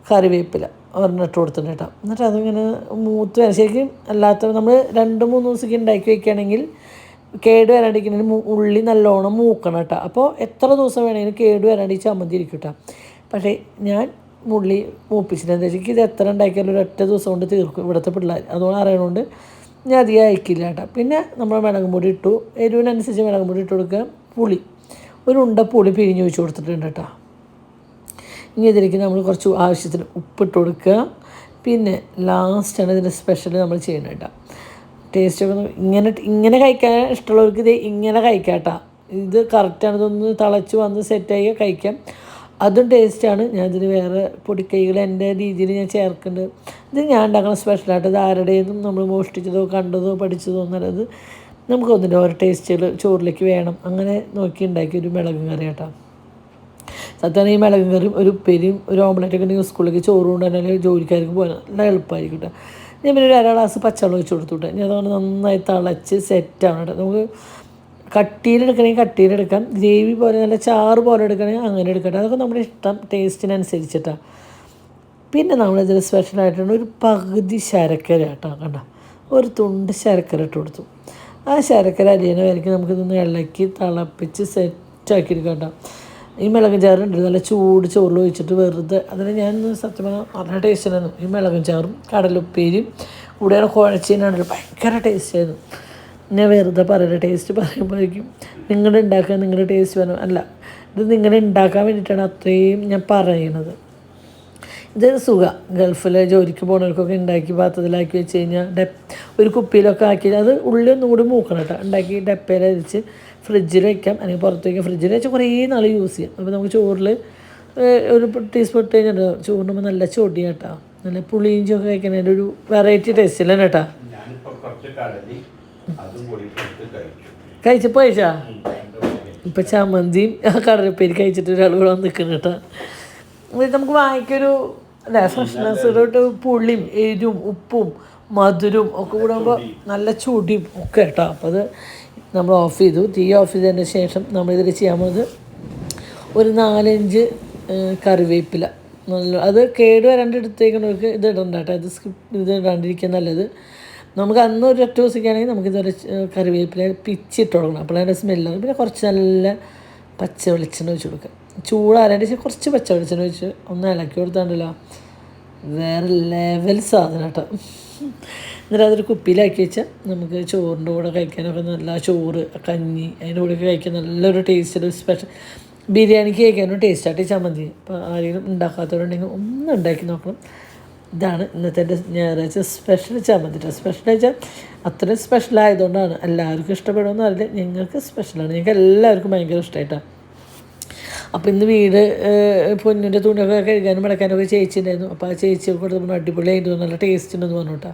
കറിവേപ്പില ഒരെണ്ണിട്ട് കൊടുത്തിട്ട് കേട്ടോ. എന്നിട്ട് അതിങ്ങനെ മൂത്ത് ശരിക്കും അല്ലാത്ത നമ്മൾ 2-3 ദിവസമൊക്കെ ഉണ്ടാക്കി വയ്ക്കുകയാണെങ്കിൽ കേട് വരാണ്ടിരിക്കുന്നതിന് ഉള്ളി നല്ലോണം മൂക്കണം കേട്ടോ. അപ്പോൾ എത്ര ദിവസം വേണമെങ്കിലും കേട് വരാണ്ട് ഈ ചമ്മന്തി ഇരിക്കും കേട്ടോ. പക്ഷേ ഞാൻ ഉള്ളി മൂപ്പിച്ചിട്ട് എന്താ വെച്ചാൽ ഇത് എത്ര ഉണ്ടാക്കിയാലും ഒരൊറ്റ ദിവസം കൊണ്ട് തീർക്കും ഇവിടുത്തെ പിള്ളേർ, അതുകൊണ്ട് അറിയണോണ്ട് ഞാൻ അധികം അയക്കില്ല കേട്ടോ. പിന്നെ നമ്മൾ മുളകും പൊടി ഇട്ടു, എരിവിനനുസരിച്ച് മുളകും പൊടി ഇട്ട് കൊടുക്കുക. പുളി ഒരു ഉണ്ട പുളി പിഴിഞ്ഞ് ഒഴിച്ച് കൊടുത്തിട്ടുണ്ട് കേട്ടോ. ഇനി ഇതിലേക്ക് നമ്മൾ കുറച്ച് ആവശ്യത്തിന് ഉപ്പിട്ട് കൊടുക്കുക. പിന്നെ ലാസ്റ്റാണ് ഇതിൻ്റെ സ്പെഷ്യൽ നമ്മൾ ചെയ്യുന്നത് കേട്ടോ. ടേസ്റ്റൊക്കെ ഇങ്ങനെ കഴിക്കാൻ ഇഷ്ടമുള്ളവർക്ക് ഇത് ഇങ്ങനെ കഴിക്കാം കേട്ടോ. ഇത് കറക്റ്റാണ്, ഇതൊന്ന് തിളച്ച് വന്ന് സെറ്റായി കഴിക്കാം, അതും ടേസ്റ്റാണ്. ഞാനിതിന് വേറെ പൊടിക്കൈകൾ എൻ്റെ രീതിയിൽ ഞാൻ ചേർക്കുന്നുണ്ട്. ഇത് ഞാൻ ഉണ്ടാക്കുന്ന സ്പെഷ്യലായിട്ട് ഇത് ആരുടേതും നമ്മൾ മോഷ്ടിച്ചതോ കണ്ടതോ പഠിച്ചതോ ഒന്നല്ലത്, നമുക്കൊന്നിൻ്റെ ഓരോ ടേസ്റ്റുകൾ ചോറിലേക്ക് വേണം. അങ്ങനെ നോക്കി ഉണ്ടാക്കിയ ഒരു മിളകും കറി കേട്ടോ. സത്യം ഈ മിളകും കറിയും ഒരു ഉപ്പേരിയും ഒരു ഓംലെറ്റൊക്കെ ഉണ്ടെങ്കിൽ സ്കൂളിലേക്ക് ചോറ് കൊണ്ടുതന്നെ ജോലിക്കാർക്ക് പോകാൻ നല്ല എളുപ്പമായിരിക്കും കേട്ടോ. ഞാൻ പിന്നെ ഒരു 1 ഗ്ലാസ് പച്ചവെള്ളം ഒഴിച്ച് കൊടുത്തുവിട്ടെ. ഞാൻ അതുകൊണ്ട് നന്നായി തിളച്ച് സെറ്റാണ് കേട്ടോ. നമുക്ക് കട്ടിയിലെടുക്കണമെങ്കിൽ കട്ടിയിലെടുക്കാം, ഗ്രേവി പോലെ നല്ല ചാറ് പോലെ എടുക്കണമെങ്കിൽ അങ്ങനെ എടുക്കട്ടെ, അതൊക്കെ നമ്മുടെ ഇഷ്ടം ടേസ്റ്റിനനുസരിച്ചിട്ടാണ്. പിന്നെ നമ്മളിതിൽ സ്പെഷ്യലായിട്ടുണ്ട് ഒരു പകുതി ശർക്കര കേട്ടോ. കണ്ട ഒരു തുണ്ട് ശർക്കര ഇട്ട് കൊടുത്തു. ആ ശർക്കര അരിയണ വരയ്ക്ക് നമുക്കിതൊന്ന് ഇളക്കി തിളപ്പിച്ച് സെറ്റാക്കി എടുക്കാം കേട്ടോ. ഈ മിളകും ചാറുണ്ട് നല്ല ചൂട് ചോറിൽ ഒഴിച്ചിട്ട് വെറുതെ അതിന് ഞാൻ സത്യം പറഞ്ഞാൽ നല്ല ടേസ്റ്റായിരുന്നു. ഈ മിളകും ചാറും കടലുപ്പേരിയും കൂടെയാണ് കുഴച്ചതിനാണല്ലോ ഭയങ്കര ടേസ്റ്റായിരുന്നു. ഞാൻ വെറുതെ പറയുന്നത് ടേസ്റ്റ് പറയുമ്പോഴേക്കും നിങ്ങൾ ഉണ്ടാക്കുക നിങ്ങളുടെ ടേസ്റ്റ് പറഞ്ഞു അല്ല, ഇത് നിങ്ങൾ ഉണ്ടാക്കാൻ വേണ്ടിയിട്ടാണ് അത്രയും ഞാൻ പറയണത്. ഇത് സുഖം ഗൾഫിൽ ജോലിക്ക് പോകുന്നവർക്കൊക്കെ ഉണ്ടാക്കി പാത്രത്തിലാക്കി വെച്ച് കഴിഞ്ഞാൽ ഒരു കുപ്പിയിലൊക്കെ ആക്കി അത് ഉള്ളി ഒന്നും കൂടി മൂക്കണം കേട്ടോ. ഉണ്ടാക്കി ഡപ്പയിൽ അരിച്ച് ഫ്രിഡ്ജിൽ വയ്ക്കാം, അല്ലെങ്കിൽ പുറത്ത് വയ്ക്കാം. ഫ്രിഡ്ജിൽ വെച്ചാൽ കുറേ നാൾ യൂസ് ചെയ്യാം. അപ്പോൾ നമുക്ക് ചോറിൽ ഒരു ടീസ്പൂൺ ഇട്ട് കഴിഞ്ഞാൽ ചോറിനുമ്പോൾ നല്ല ചൊടി കേട്ടോ, നല്ല പുളിയിഞ്ചൊക്കെ കഴിക്കുന്നതിൻ്റെ ഒരു വെറൈറ്റി ടേസ്റ്റ് അല്ലേ കേട്ടോ. കഴിച്ചപ്പോൾ കഴിച്ചാ ഇപ്പം ചമ്മന്തിയും കടലപ്പേരി കഴിച്ചിട്ട് ഒരാൾ കൂടെ നിൽക്കണം കേട്ടോ. നമുക്ക് വാങ്ങിക്കൊരു അല്ലേ ഫ്രഷ്നെസ് പുളിയും എരിവും ഉപ്പും മധുരവും ഒക്കെ കൂടുമ്പോൾ നല്ല ചൂടിയും ഒക്കെ കേട്ടോ. അപ്പോൾ അത് നമ്മൾ ഓഫ് ചെയ്തു. തീ ഓഫ് ചെയ്തതിന് ശേഷം നമ്മളിതിൽ ചെയ്യാൻ പോകുന്നത് ഒരു 4-5 കറിവേപ്പില. നല്ല അത് കേട് വരാണ്ട് എടുത്തേക്കുന്നവർക്ക് ഇത് ഇടണ്ട കേട്ടോ. ഇത് ഇടാണ്ടിരിക്കുക നല്ലത്. നമുക്ക് അന്ന് ഒരു ഒറ്റ ദിവസമൊക്കെയാണെങ്കിൽ നമുക്കിതൊരു കറിവേപ്പില പിച്ചിട്ട് കൊടുക്കണം. അപ്പോൾ അതിൻ്റെ സ്മെല്ലാണ്. പിന്നെ കുറച്ച് നല്ല പച്ച വെളിച്ചെണ്ണ ഒഴിച്ച് കൊടുക്കുക. ചൂടാരേണ്ട വെച്ചാൽ കുറച്ച് പച്ച വെളിച്ചെണ്ണ ഒഴിച്ച് ഒന്ന് ഇളക്കി കൊടുത്താണ്ടല്ലോ വേറെ ലെവൽ സാധനം കേട്ടോ. എന്നിട്ട് അതൊരു കുപ്പിയിലാക്കി വെച്ചാൽ നമുക്ക് ചോറിൻ്റെ കൂടെ കഴിക്കാനൊക്കെ നല്ല ചോറ് കഞ്ഞി അതിൻ്റെ കൂടെയൊക്കെ കഴിക്കാൻ നല്ലൊരു ടേസ്റ്റ്. ഒരു സ്പെഷ്യൽ ബിരിയാണിക്ക് കഴിക്കാനും ടേസ്റ്റായിട്ട് ചമ്മന്തി. അപ്പോൾ ആരെങ്കിലും ഉണ്ടാക്കാത്തവരുണ്ടെങ്കിൽ ഒന്ന് ഉണ്ടാക്കി നോക്കണം. ഇതാണ് ഇന്നത്തെ എൻ്റെ ഞായറാഴ്ച സ്പെഷ്യൽ ചമ്മന്തി. സ്പെഷ്യൽ വെച്ചാൽ അത്രയും സ്പെഷ്യലായതുകൊണ്ടാണ്. എല്ലാവർക്കും ഇഷ്ടപ്പെടുമെന്ന് അറിയില്ല, ഞങ്ങൾക്ക് സ്പെഷ്യലാണ്. ഞങ്ങൾക്ക് എല്ലാവർക്കും ഭയങ്കര ഇഷ്ടമായിട്ടാണ്. അപ്പോൾ ഇന്ന് വീട് പൊന്നിൻ്റെ തുണിയൊക്കെ കഴുകാനും മടക്കാനൊക്കെ ചേച്ചിണ്ടായിരുന്നു. അപ്പോൾ ആ ചേച്ചിയൊക്കെ കൊടുത്തപ്പോൾ അടിപൊളിയായിട്ട് നല്ല ടേസ്റ്റ് ഉണ്ടെന്ന് പറഞ്ഞോട്ടാ.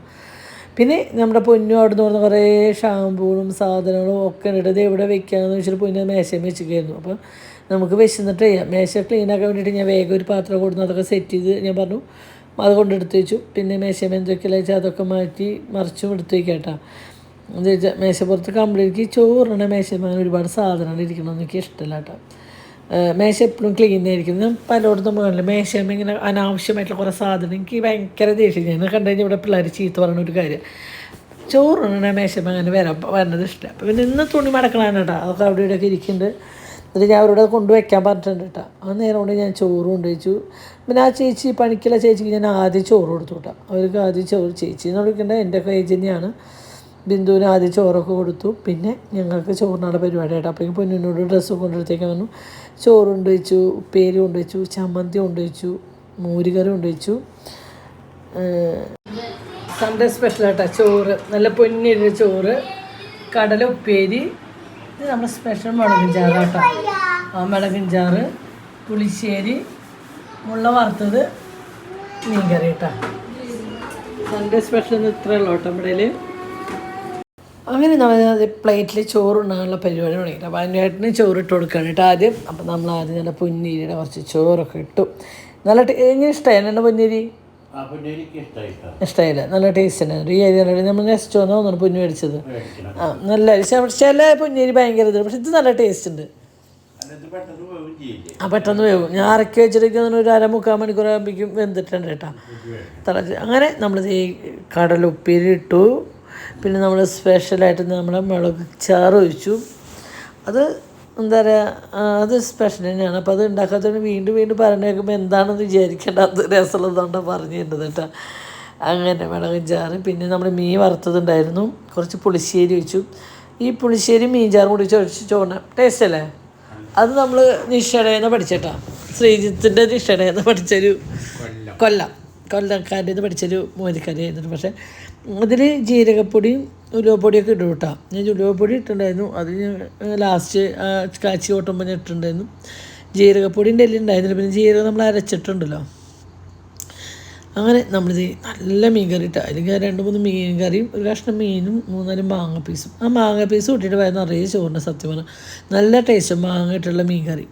പിന്നെ നമ്മുടെ പൊന്നു അവിടെ നിന്ന് പറഞ്ഞ കുറേ ഷാമ്പൂകളും സാധനങ്ങളും ഒക്കെ ഇട്ടത് എവിടെ വെക്കാമെന്ന് വെച്ചിട്ട് പൊന്നു മേശയും വെച്ചിരിക്കുന്നു. അപ്പോൾ നമുക്ക് വിശന്നിട്ട് ചെയ്യാം. മേശ ക്ലീനാക്കാൻ വേണ്ടിയിട്ട് ഞാൻ വേഗം ഒരു പാത്രം കൊടുത്തു അതൊക്കെ സെറ്റ് ചെയ്ത് ഞാൻ പറഞ്ഞു അത് കൊണ്ടെടുത്ത് വെച്ചു. പിന്നെ മേശയും എന്തൊക്കെയല്ല വെച്ചാൽ അതൊക്കെ മാറ്റി മറിച്ചും എടുത്ത് വയ്ക്കാം കേട്ടോ. എന്താ വെച്ചാൽ മേശപ്പുറത്ത് കംപ്ലീറ്റ് ചോറിന മേശയും അങ്ങനെ ഒരുപാട് സാധനങ്ങൾ ഇരിക്കണമെന്ന് എനിക്ക് ഇഷ്ടമല്ല കേട്ടോ. മേശ എപ്പോഴും ക്ലീൻ ആയിരിക്കും. ഞാൻ പലയിടത്തും കാണില്ല മേശയും ഇങ്ങനെ അനാവശ്യമായിട്ടുള്ള കുറേ സാധനം എനിക്ക് ഭയങ്കര ദേഷ്യം. ഞാൻ കണ്ടു കഴിഞ്ഞാൽ ഇവിടെ പിള്ളേർ ചീത്ത പറയുന്ന ഒരു കാര്യം ചോറിന മേശയും അങ്ങനെ വരുന്നത് ഇഷ്ടമാണ്. അപ്പോൾ പിന്നെ ഇന്ന് തുണി മടക്കണമാണ് കേട്ടോ. അതൊക്കെ അവിടെ ഇവിടെയൊക്കെ ഇരിക്കുന്നുണ്ട്. എന്നിട്ട് ഞാൻ അവരോട് കൊണ്ടുവയ്ക്കാൻ പറഞ്ഞിട്ടുണ്ട് കേട്ടോ. ആ നേരം കൊണ്ട് ഞാൻ ചോറ് കൊണ്ടുവച്ചു. പിന്നെ ആ ചേച്ചി പണിക്കുള്ള ചേച്ചിക്ക് ഞാൻ ആദ്യം ചോറ് കൊടുത്തു കേട്ടോ. അവർക്ക് ആദ്യം ചോറ് ചേച്ചി എന്ന് വിളിക്കേണ്ടത് എൻ്റെ ഒക്കെ ഏജ് തന്നെയാണ്. ബിന്ദുവിന് ആദ്യം ചോറൊക്കെ കൊടുത്തു. പിന്നെ ഞങ്ങൾക്ക് ചോറിനുള്ള പരിപാടി കേട്ടോ. അപ്പോൾ പൊന്നിനോട് ഡ്രസ്സ് കൊണ്ടുവരത്തേക്കാൻ പറഞ്ഞു. ചോറ് കൊണ്ടുവച്ചു, ഉപ്പേരി കൊണ്ടുവച്ചു, ചമ്മന്തി കൊണ്ടുവച്ചു, മോരുകറി കൊണ്ടുവച്ചു. സൺഡേ സ്പെഷ്യൽ കേട്ടോ ചോറ്, നല്ല പൊന്നിയുടെ ചോറ്, കടല ഉപ്പേരി. ഇത് നമ്മുടെ സ്പെഷ്യൽ മുളകും ചാറ് കേട്ടോ. ആ മുളകും ചാറ്, പുളിശ്ശേരി, മുള വറുത്തത്, മീൻകറി കേട്ടോ. സൺഡേ സ്പെഷ്യൽ ഇത്രയുള്ളൂ കേട്ടോ നമ്മുടെ. അങ്ങനെ നമ്മൾ പ്ലേറ്റിൽ ചോറുണ്ടാകാനുള്ള പരിപാടി തുടങ്ങിയിട്ട് അപ്പോൾ അതിനായിട്ട് ചോറിട്ട് കൊടുക്കുകയാണ് കേട്ടോ ആദ്യം. അപ്പം നമ്മൾ ആദ്യം നല്ല പൊന്നീരിയുടെ കുറച്ച് ചോറൊക്കെ ഇട്ടു. നല്ല എങ്ങനെ ഇഷ്ടമായിരുന്നു എൻ്റെ പൊന്നേരി? ഇഷ്ടമായില്ല, നല്ല ടേസ്റ്റ് തന്നെ. ഈ അരി നല്ല നമ്മൾ നെക്സ്റ്റ് വന്നോ പൊന്നു മേടിച്ചത്. ആ നല്ല അരി. ചില പൊന്നേരി ഭയങ്കര ഇത്, പക്ഷെ ഇത് നല്ല ടേസ്റ്റ് ഉണ്ട്. ആ പെട്ടെന്ന് വേവും. ഞാൻ അരക്കി വെച്ചിരിക്കുന്ന ഒരു 3/4 മണിക്കൂർ ആകുമ്പോഴേക്കും വെന്തിട്ടുണ്ട് കേട്ടോ. അങ്ങനെ നമ്മൾ ഈ കടലുപ്പേരി ഇട്ടു. പിന്നെ നമ്മൾ സ്പെഷ്യലായിട്ട് നമ്മുടെ മുളക് ചാറ് ഒഴിച്ചു. അത് എന്താ പറയുക, അത് സ്പെഷ്യൽ തന്നെയാണ്. അപ്പോൾ അത് ഉണ്ടാക്കാത്തതിന് വീണ്ടും വീണ്ടും പറഞ്ഞു കേൾക്കുമ്പോൾ എന്താണെന്ന് വിചാരിക്കേണ്ട, അത് രസമുള്ളതുകൊണ്ടാണ് പറഞ്ഞു തരുന്നത് കേട്ടോ. അങ്ങനെ മുളകും ചാറ്. പിന്നെ നമ്മൾ മീൻ വറുത്തതുണ്ടായിരുന്നു. കുറച്ച് പുളിശ്ശേരി ഒഴിച്ചു. ഈ പുളിശ്ശേരി മീൻ ചാറും കൂടി ഒഴിച്ച് ചോറിന് ടേസ്റ്റ് അല്ലേ. അത് നമ്മൾ നിഷടേന്ന് പഠിച്ചേട്ടാ. ശ്രീജിത്തിൻ്റെ നിഷടേന്ന് പഠിച്ചൊരു കൊല്ലക്കാരുടെ നിന്ന് പഠിച്ചൊരു മോരിക്കറി ആയിരുന്നു. പക്ഷേ അതിൽ ജീരകപ്പൊടിയും ഉലുവപ്പൊടിയൊക്കെ ഇടും കേട്ടോ. ഞാൻ ഉലുവപ്പൊടി ഇട്ടിട്ടുണ്ടായിരുന്നു. അത് ഞാൻ ലാസ്റ്റ് കാച്ചി ഓട്ടുമ്പോൾ ഞാൻ ഇട്ടിട്ടുണ്ടായിരുന്നു. ജീരകപ്പൊടിൻ്റെ എല്ലാം ഉണ്ടായിരുന്നില്ല. പിന്നെ ജീരകം നമ്മൾ അരച്ചിട്ടുണ്ടല്ലോ. അങ്ങനെ നമ്മളിത് നല്ല മീൻ കറി ഇട്ടാൽ അല്ലെങ്കിൽ 2-3 മീൻ കറിയും ഒരു കഷ്ണം മീനും 3-4 മാങ്ങ പീസും. ആ മാങ്ങ പീസ് കൂട്ടിയിട്ട് പോയാൽ നിറയെ ചോറിൻ്റെ സത്യം പറഞ്ഞാൽ നല്ല ടേസ്റ്റ് മാങ്ങ ഇട്ടുള്ള മീൻ കറി.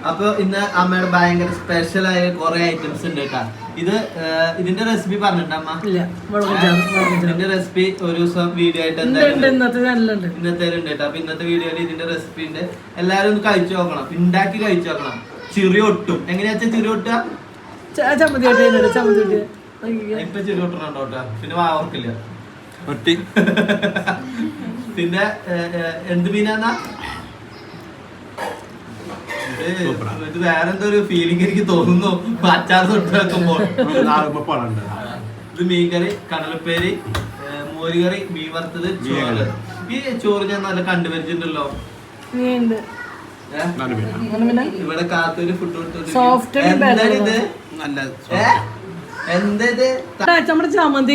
അപ്പൊ ഇന്ന് അമ്മയുടെ ഭയങ്കര സ്പെഷ്യൽ ആയ കുറെ ഐറ്റംസ് ഉണ്ട് കേട്ടാ. ഇതിന്റെ റെസിപ്പി പറഞ്ഞിട്ട് അമ്മ ഇതിന്റെ റെസിപ്പി ഒരു ദിവസം വീഡിയോ ആയിട്ട് ഇന്നത്തെ ഉണ്ട് കേട്ടോ. അപ്പൊ ഇന്നത്തെ വീഡിയോയിൽ ഇതിന്റെ റെസിപ്പി ഉണ്ട്. എല്ലാരും ഒന്ന് കഴിച്ചു നോക്കണം, ഉണ്ടാക്കി കഴിച്ചു നോക്കണം. ചിറി ഒട്ടും എങ്ങനെയാ ചിറി ഒട്ടുക ഇപ്പൊ ചിറി ഒട്ടണുണ്ടോ കേട്ടോ. പിന്നെ വാവർക്കില്ല പിന്നെ എന്ത് മീനാന്നാ ഇത് വേറെന്തോ ഒരു ഫീലിംഗ് എനിക്ക് തോന്നുന്നു അച്ചാർ തൊട്ട് വെക്കുമ്പോൾ. ഇത് മീൻകറി, കടലപ്പേരി, മോരുകറി, മീൻ വറുത്തത്, ചോറ്. ഈ ചോറ് ഞാൻ നല്ല കണ്ടുവരിച്ചിട്ടുണ്ടല്ലോ. ഇവിടെ കാത്തൊരു ഫുഡ് എന്താ ഇത് എന്താ ഇത് ചമ്മന്തി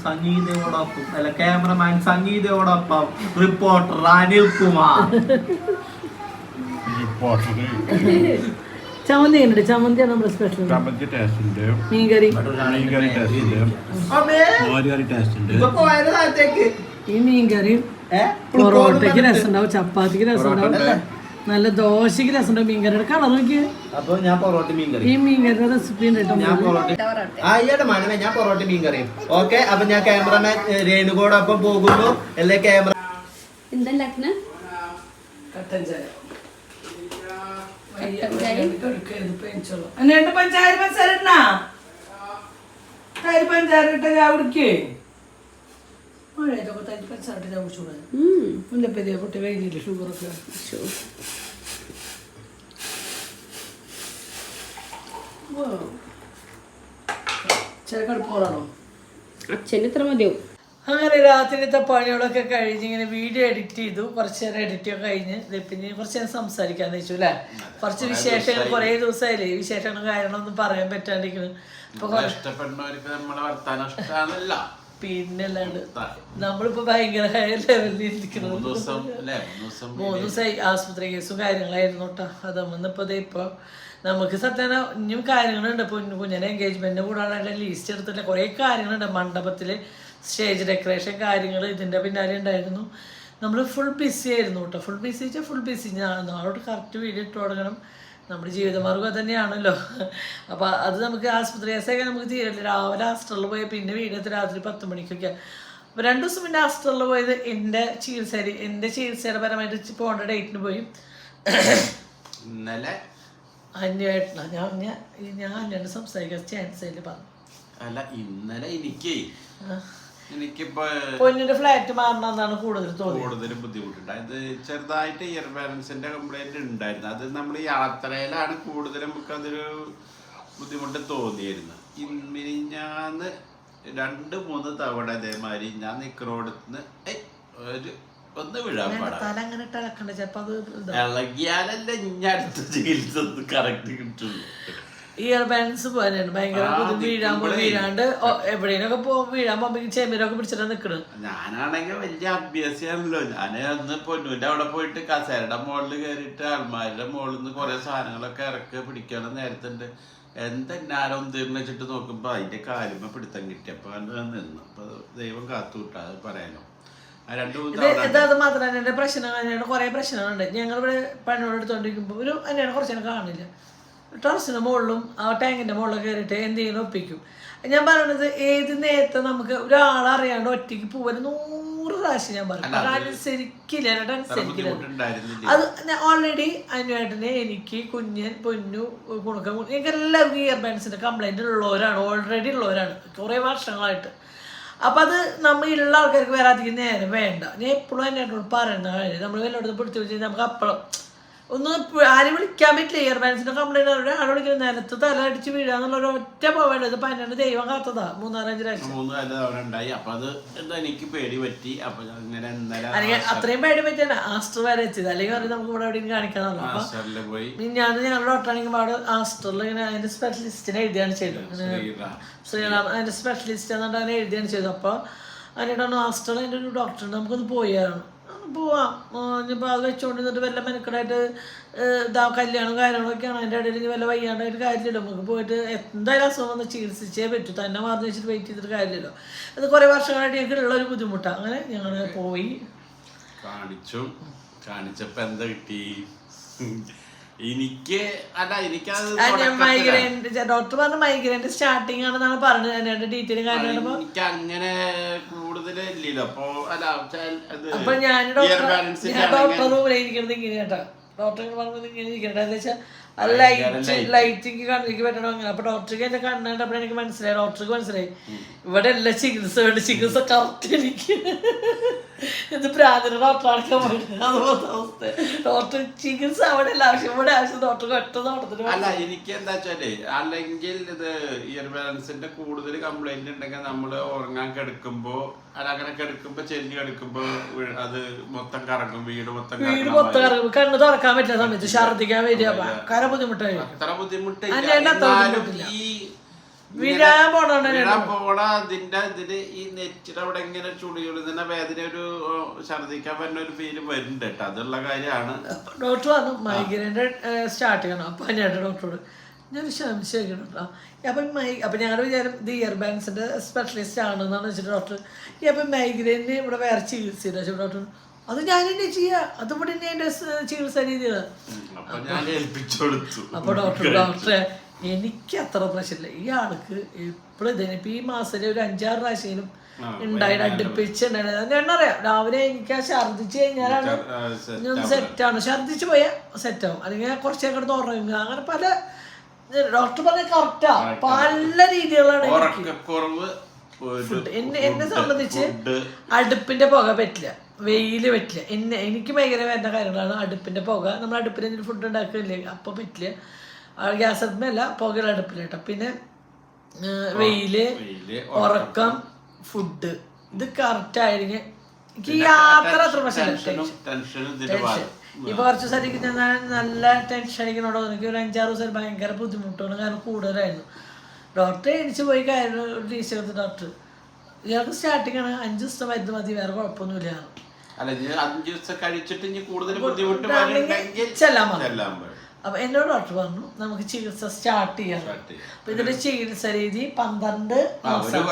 സംഗീതയോടൊപ്പം അല്ല ക്യാമറമാൻ സംഗീതയോടൊപ്പം റിപ്പോർട്ടർ അനിൽ കുമാർ. ചമ്മന്തി ചമ്മന്തിയാണ് നമ്മുടെ സ്പെഷ്യൽ. മീൻകറി ഈ മീൻകറിയും പൊറോട്ടയ്ക്ക് രസമുണ്ടാവും, ചപ്പാത്തിക്ക് രസമുണ്ടാവും, നല്ല ദോശക്ക് രസമുണ്ടാവും. മീൻകറിയുടെ കളർ നോക്കിയേ. അപ്പൊ ഞാൻ പൊറോട്ട മീൻകറി ഈ മീൻകറിയുടെ റെസിപ്പി ഉണ്ട് കേട്ടോ. ഞാൻ പൊറോട്ട മീൻകറി. ഓക്കെ, അപ്പൊ ഞാൻ ക്യാമറമാൻ രേണുകോടൊപ്പം പോകുന്നു. അല്ലേ ക്യാമറ കുട്ടി കഴിഞ്ഞില്ലേ ഷുഗറൊക്കെ. അച്ഛന് ഇത്ര മതിയാവും. അങ്ങനെ രാത്രിയിലത്തെ പണികളൊക്കെ കഴിഞ്ഞ് ഇങ്ങനെ വീഡിയോ എഡിറ്റ് ചെയ്തു. കുറച്ച് നേരം എഡിറ്റ് ഒക്കെ കഴിഞ്ഞ് പിന്നെ കുറച്ച് നേരം സംസാരിക്കാന്ന് വെച്ചു അല്ലേ. കുറച്ച് വിശേഷങ്ങൾ കുറേ ദിവസമായില്ലേ, വിശേഷങ്ങളും കാര്യങ്ങളൊന്നും പറയാൻ പറ്റാണ്ടിരിക്കുന്നു. പിന്നല്ലാണ്ട് നമ്മളിപ്പോ ഭയങ്കര ഹൈ ലെവലിൽ ഇരിക്കണം. 3 ദിവസമായി ആശുപത്രി കേസും കാര്യങ്ങളായിരുന്നു കേട്ടോ. അതമ്മന്നിപ്പോ ഇപ്പൊ നമുക്ക് സത്യം ഇനിയും കാര്യങ്ങളുണ്ട്. കുഞ്ഞിന്റെ എൻഗേജ്മെന്റിന്റെ കൂടാതെ ലീസ്റ്റ് എടുത്തില്ല, കുറെ കാര്യങ്ങളുണ്ട്. മണ്ഡപത്തില് സ്റ്റേജ് ഡെക്കറേഷൻ കാര്യങ്ങൾ ഇതിന്റെ പിന്നാലെ ഉണ്ടായിരുന്നു. നമ്മൾ ഫുൾ ബിസി ആയിരുന്നു കേട്ടോ. ഫുൾ ബിസി വെച്ചാൽ ഫുൾ ബിസി. നാളോട്ട് കറക്റ്റ് വീഡിയോ ഇട്ട് തുടങ്ങണം. നമ്മുടെ ജീവിതമാർഗ്ഗം തന്നെയാണല്ലോ. അപ്പോൾ അത് നമുക്ക് ആശുപത്രി കേസൊക്കെ നമുക്ക് തീരില്ല. രാവിലെ ഹോസ്റ്റലിൽ പോയി പിന്നെ വീടത്ത് രാത്രി 10 മണിക്കൊക്കെ. അപ്പോൾ 2 ദിവസം പിന്നെ ഹോസ്റ്റലിൽ പോയത് എൻ്റെ ചികിത്സയുടെ പരമായിട്ട് പോകേണ്ട ഡേറ്റിന് പോയി. ഇന്നലെ അന്വേഷണ ഞാൻ അന്വേഷണം സംസാരിക്കാൻ ചാൻസ് ആയിട്ട് പറഞ്ഞു. അല്ല ഇന്നലെ എനിക്കിപ്പോ പൊന്നിന്റെ ഫ്ലാറ്റ് മാറണമെന്നാണ് കൂടുതൽ ബുദ്ധിമുട്ടുണ്ടായത്. ചെറുതായിട്ട് ഇയർ ബാലൻസിന്റെ കംപ്ലൈന്റ് ഉണ്ടായിരുന്നു. അത് നമ്മൾ യാത്രയിലാണ് കൂടുതലും നമുക്ക് അതൊരു ബുദ്ധിമുട്ട് തോന്നിയിരുന്നത്. മിനിഞ്ഞാന്ന് 2-3 തവണ ഇതേമാതിരി ഞാൻ നിൽക്കുന്നോടത്തുനിന്ന് ഒന്ന് വീഴാൻ ഇളകിയാലല്ലേ ഇനി അടുത്ത ചികിത്സ കറക്റ്റ് കിട്ടുള്ളൂ. ഇയർ ബാലൻസ് പോകാനാണ് ഭയങ്കര വീഴാണ്ട് എവിടെയൊക്കെ വീഴാൻ പോകുമ്പോ ചെമ്മീരൊക്കെ പിടിച്ചിട്ടാണ് നിക്കണത്. ഞാനാണെങ്കിൽ വലിയ അഭ്യാസിയാണല്ലോ. ഞാൻ അന്ന് പൊന്നൂന്റെ അവിടെ പോയിട്ട് കസേരയുടെ മുകളിൽ കയറിയിട്ട് അൽമാരിയുടെ മുകളിൽ നിന്ന് കുറെ സാധനങ്ങളൊക്കെ ഇറക്കി പിടിക്കണം നേരത്തുണ്ട്. എന്തെന്നാരോ തീർന്നു വെച്ചിട്ട് നോക്കുമ്പോ അതിന്റെ കാലുമ്പോ പിടുത്തം കിട്ടിയപ്പോ നിന്നു. അപ്പൊ ദൈവം കാത്തു വിട്ടാ അത് പറയാനോ. അത് മാത്രമല്ല എന്റെ പ്രശ്നം തന്നെയാണ്. കുറെ പ്രശ്നങ്ങളുണ്ട്. ഞങ്ങളിവിടെ പണിയോട് എടുത്തോണ്ടിരിക്കുമ്പോ ഒരു തന്നെയാണ് കുറച്ചു കാണില്ല. ടെറസിന്റെ മുകളിലും ആ ടാങ്കിന്റെ മുകളിലൊക്കെ കയറിയിട്ട് എന്തെങ്കിലും ഒപ്പിക്കും. ഞാൻ പറയണത് ഏത് നേരത്തെ നമുക്ക് ഒരാളറിയാണ്ട് ഒറ്റയ്ക്ക് പോവാൻ 100 പ്രാവശ്യം ഞാൻ പറയും. അനുസരിക്കില്ല. അത് ഓൾറെഡി അനുവേട്ടനെ എനിക്ക് കുഞ്ഞൻ പൊന്നു കുണുക്ക എനിക്ക് എല്ലാവർക്കും ഇയർ ബാൻസിന്റെ കംപ്ലൈന്റ് ഉള്ളവരാണ്, ഓൾറെഡി ഉള്ളവരാണ് കുറെ വർഷങ്ങളായിട്ട്. അപ്പം അത് നമ്മൾ ഉള്ള ആൾക്കാർക്ക് വേറെ അധികം നേരം വേണ്ട. ഞാൻ എപ്പോഴും എന്നോട് പറയുന്ന കാര്യം നമ്മൾ വല്ലയിടത്ത് പിടിച്ചു വെച്ചാൽ നമുക്ക് അപ്പളം ഒന്ന് ആരും വിളിക്കാൻ പറ്റില്ല. ഇയർ ബാൻസിന്റെ കംപ്ലൈന്റ് ആൾ വിളിക്കുന്നത് നിലത്ത് തല അടിച്ച് വീഴാന്നുള്ള ഒരു ഒറ്റ പോവേണ്ടത്. ഇപ്പൊ അതിനാണ് ദൈവം കാത്തതാ 3-4 പ്രാവശ്യം. അല്ലെങ്കിൽ അത്രയും പേടി പറ്റിയാണ് ആസ്റ്റർ വരെ എത്തിയത്. അല്ലെങ്കിൽ നമുക്ക് ഇവിടെ എവിടെയും കാണിക്കാന്നല്ലോ. അപ്പൊ ഞാൻ ഞങ്ങളുടെ ഡോക്ടറാണെങ്കിൽ അവിടെ ആസ്റ്ററിൽ ഇങ്ങനെ അതിന്റെ സ്പെഷ്യലിസ്റ്റിനെ എഴുതിയാണ് ചെയ്തത്. ശ്രീറാം അതിന്റെ സ്പെഷ്യലിസ്റ്റ് എന്നിട്ട് അങ്ങനെ എഴുതിയാണ് ചെയ്തത്. അപ്പൊ അതിനാണ് ആസ്റ്ററിൽ അതിന്റെ ഒരു ഡോക്ടറുണ്ട്, നമുക്കൊന്ന് പോയായിരുന്നു പോവാം. ഇനിയിപ്പോൾ അത് വെച്ചുകൊണ്ടിരുന്നിട്ട് വല്ല മെനക്കെടായിട്ട് കല്യാണം കാര്യങ്ങളൊക്കെയാണ്. അതിൻ്റെ ഇടയിൽ ഇനി വല്ല വയ്യാണ്ടായിട്ട് കാര്യമില്ലല്ലോ. നമുക്ക് പോയിട്ട് എന്തായാലും അസുഖം വന്ന് ചികിത്സിച്ചേ പറ്റൂ. തന്നെ മാറി വെച്ചിട്ട് വെയിറ്റ് ചെയ്തിട്ട് കാര്യമില്ലല്ലോ. അത് കുറേ വർഷങ്ങളായിട്ട് ഞങ്ങൾക്ക് ഉള്ളൊരു ബുദ്ധിമുട്ടാണ്. അങ്ങനെ ഞങ്ങൾ പോയി കാണിച്ചപ്പോ എന്താ കിട്ടി? എനിക്ക് അല്ല എനിക്കത് മൈഗ്രൈൻ്റെ ഡോക്ടർ പറഞ്ഞ മൈഗ്രൈൻ്റെ സ്റ്റാർട്ടിങ് ആണെന്നാണ് പറഞ്ഞത്. അതിന്റെ ഡീറ്റെയിലും കാര്യങ്ങളും എനിക്ക് അങ്ങനെ കൂടുതൽ ഇല്ലല്ലോ. അപ്പൊ ഞാൻ ഡോക്ടർ റൂമിൽ ഇരിക്കുന്നത് ഇങ്ങനെ കേട്ടോ. ഡോക്ടർ പറഞ്ഞത് ഇങ്ങനെ ഇരിക്കട്ടെ എന്താ വെച്ചാൽ അത് ലൈറ്റിക്ക് കണ്ണിലേക്ക് പറ്റണം അങ്ങനെ. അപ്പൊ ഡോക്ടർക്ക് എന്റെ കണ്ണാണ്ടപ്പോൾ എനിക്ക് മനസ്സിലായി, ഡോക്ടർക്ക് മനസ്സിലായി ഇവിടെ എല്ലാ ചികിത്സ വേണ്ട, ചികിത്സ കറക്റ്റ് എനിക്ക് ഇത് പ്രാഥമിക ഡോക്ടർ അടക്കാൻ പറ്റുന്നത് അതുപോലത്തെ അവസ്ഥ. ഡോക്ടർ ചികിത്സ അവിടെ അല്ല ആവശ്യം, ഇവിടെ ആവശ്യം ഡോക്ടർക്ക് ഒറ്റ നോട്ടത്തിന്. അല്ല എനിക്ക് എന്താ വെച്ചാല് അല്ലെങ്കിൽ ഇത് ഇയർ ബാലൻസിന്റെ കൂടുതൽ കംപ്ലൈന്റ് ഉണ്ടെങ്കിൽ നമ്മള് ഉറങ്ങാൻ കിടക്കുമ്പോ അല്ല അങ്ങനെ കിടക്കുമ്പോ ചെല്ലി കിടക്കുമ്പോ അത് മൊത്തം കറങ്ങും, വീട് മൊത്തം കറങ്ങും, കണ്ണ് തുറക്കാൻ പറ്റുന്ന സമയത്ത് ഛർദിക്കാൻ വരിക, ഭയങ്കര ബുദ്ധിമുട്ടായി. അത്ര ബുദ്ധിമുട്ട് ഈ വീഴാൻ പോണ അതിന്റെ ഇതില് ഈ നെറ്റിൽ അവിടെ ഇങ്ങനെ ചുളിയുള്ളുന്ന വേദന ഒരു ഛർദിക്കാൻ പറ്റുന്ന ഒരു ഫീല് വരുന്നുണ്ട് കേട്ടോ. അതുള്ള കാര്യമാണ്. ഡോക്ടർ പറഞ്ഞു മൈഗ്രൈൻ്റെ സ്റ്റാർട്ട് ചെയ്യണം. അപ്പൊ ഞാൻ ഡോക്ടറോട് ഞാൻ സംശയിക്കണം കേട്ടോ. അപ്പം ഞങ്ങളുടെ വിചാരം ഇത് ഇയർ ബാൻസിന്റെ സ്പെഷ്യലിസ്റ്റ് ആണെന്നാണ് വെച്ചിട്ട് ഡോക്ടർ അപ്പം മൈഗ്രൈന് ഇവിടെ വേറെ ചികിത്സയില്ല വെച്ചാൽ ഡോക്ടർ അത് ഞാൻ തന്നെ ചെയ്യാം, അതിവിടെ തന്നെ എൻ്റെ ചികിത്സാ രീതിയാണ്. അപ്പൊ ഡോക്ടറെ എനിക്ക് അത്ര പ്രശ്നമില്ല, ഈ ആൾക്ക് എപ്പോഴും ഇതിന് ഇപ്പം ഈ മാസത്തിൽ ഒരു 5-6 പ്രാവശ്യം ഉണ്ടായിട്ട് അടുപ്പിച്ചുണ്ടായിരുന്നു. ഞാൻ അറിയാം രാവിലെ എനിക്ക് ആ ഛർദിച്ച് കഴിഞ്ഞാലാണ് സെറ്റാണ്, ഛർദിച്ച് പോയാൽ സെറ്റാവും, അല്ലെങ്കിൽ കുറച്ചേ കിടന്ന് ഉറങ്ങുക, അങ്ങനെ പല ഡോക്ടർ പറഞ്ഞ കറക്റ്റാ. പല രീതികളാണ് ഫുഡ്. എന്നെ സംബന്ധിച്ച് അടുപ്പിന്റെ പുക പറ്റില്ല, വെയില് പറ്റില്ല. എനിക്ക് ഭയങ്കര വരുന്ന കാര്യങ്ങളാണ് അടുപ്പിന്റെ പുക. നമ്മൾ അടുപ്പിൽ എന്തെങ്കിലും ഫുഡ് ഉണ്ടാക്കില്ലേ അപ്പം പറ്റില്ല, ഗ്യാസ് അടുപ്പല്ല പുകയുള്ള അടുപ്പില്ല കേട്ടോ. പിന്നെ വെയില്, ഉറക്കം, ഫുഡ് ഇത് കറക്റ്റ് ആയിരിക്കും. എനിക്ക് യാത്ര അത്ര പ്രശ്നമില്ല. ടെൻഷൻ ഇപ്പൊ കുറച്ച് സ്ഥലത്തേക്ക് ഞാൻ നല്ല ടെൻഷൻ അടിക്കണോടോ. എനിക്ക് ഒരു 5-6 ദിവസം ഭയങ്കര ബുദ്ധിമുട്ടാണ്, കാരണം കൂടുതലായിരുന്നു. ഡോക്ടറെ എണിച്ച് പോയി കാര്യം ടീച്ചർ ഡോക്ടർ ഇയാൾക്ക് സ്റ്റാർട്ടിങ് ആണ് 5 ദിവസത്തെ മരുന്ന് മതി, വേറെ കുഴപ്പമൊന്നുമില്ല. അപ്പൊ എന്നോട് ഡോക്ടർ പറഞ്ഞു നമുക്ക് ചികിത്സ സ്റ്റാർട്ട് ചെയ്യാം. അപ്പൊ ഇതിന്റെ ചികിത്സ രീതി 12 മാസം,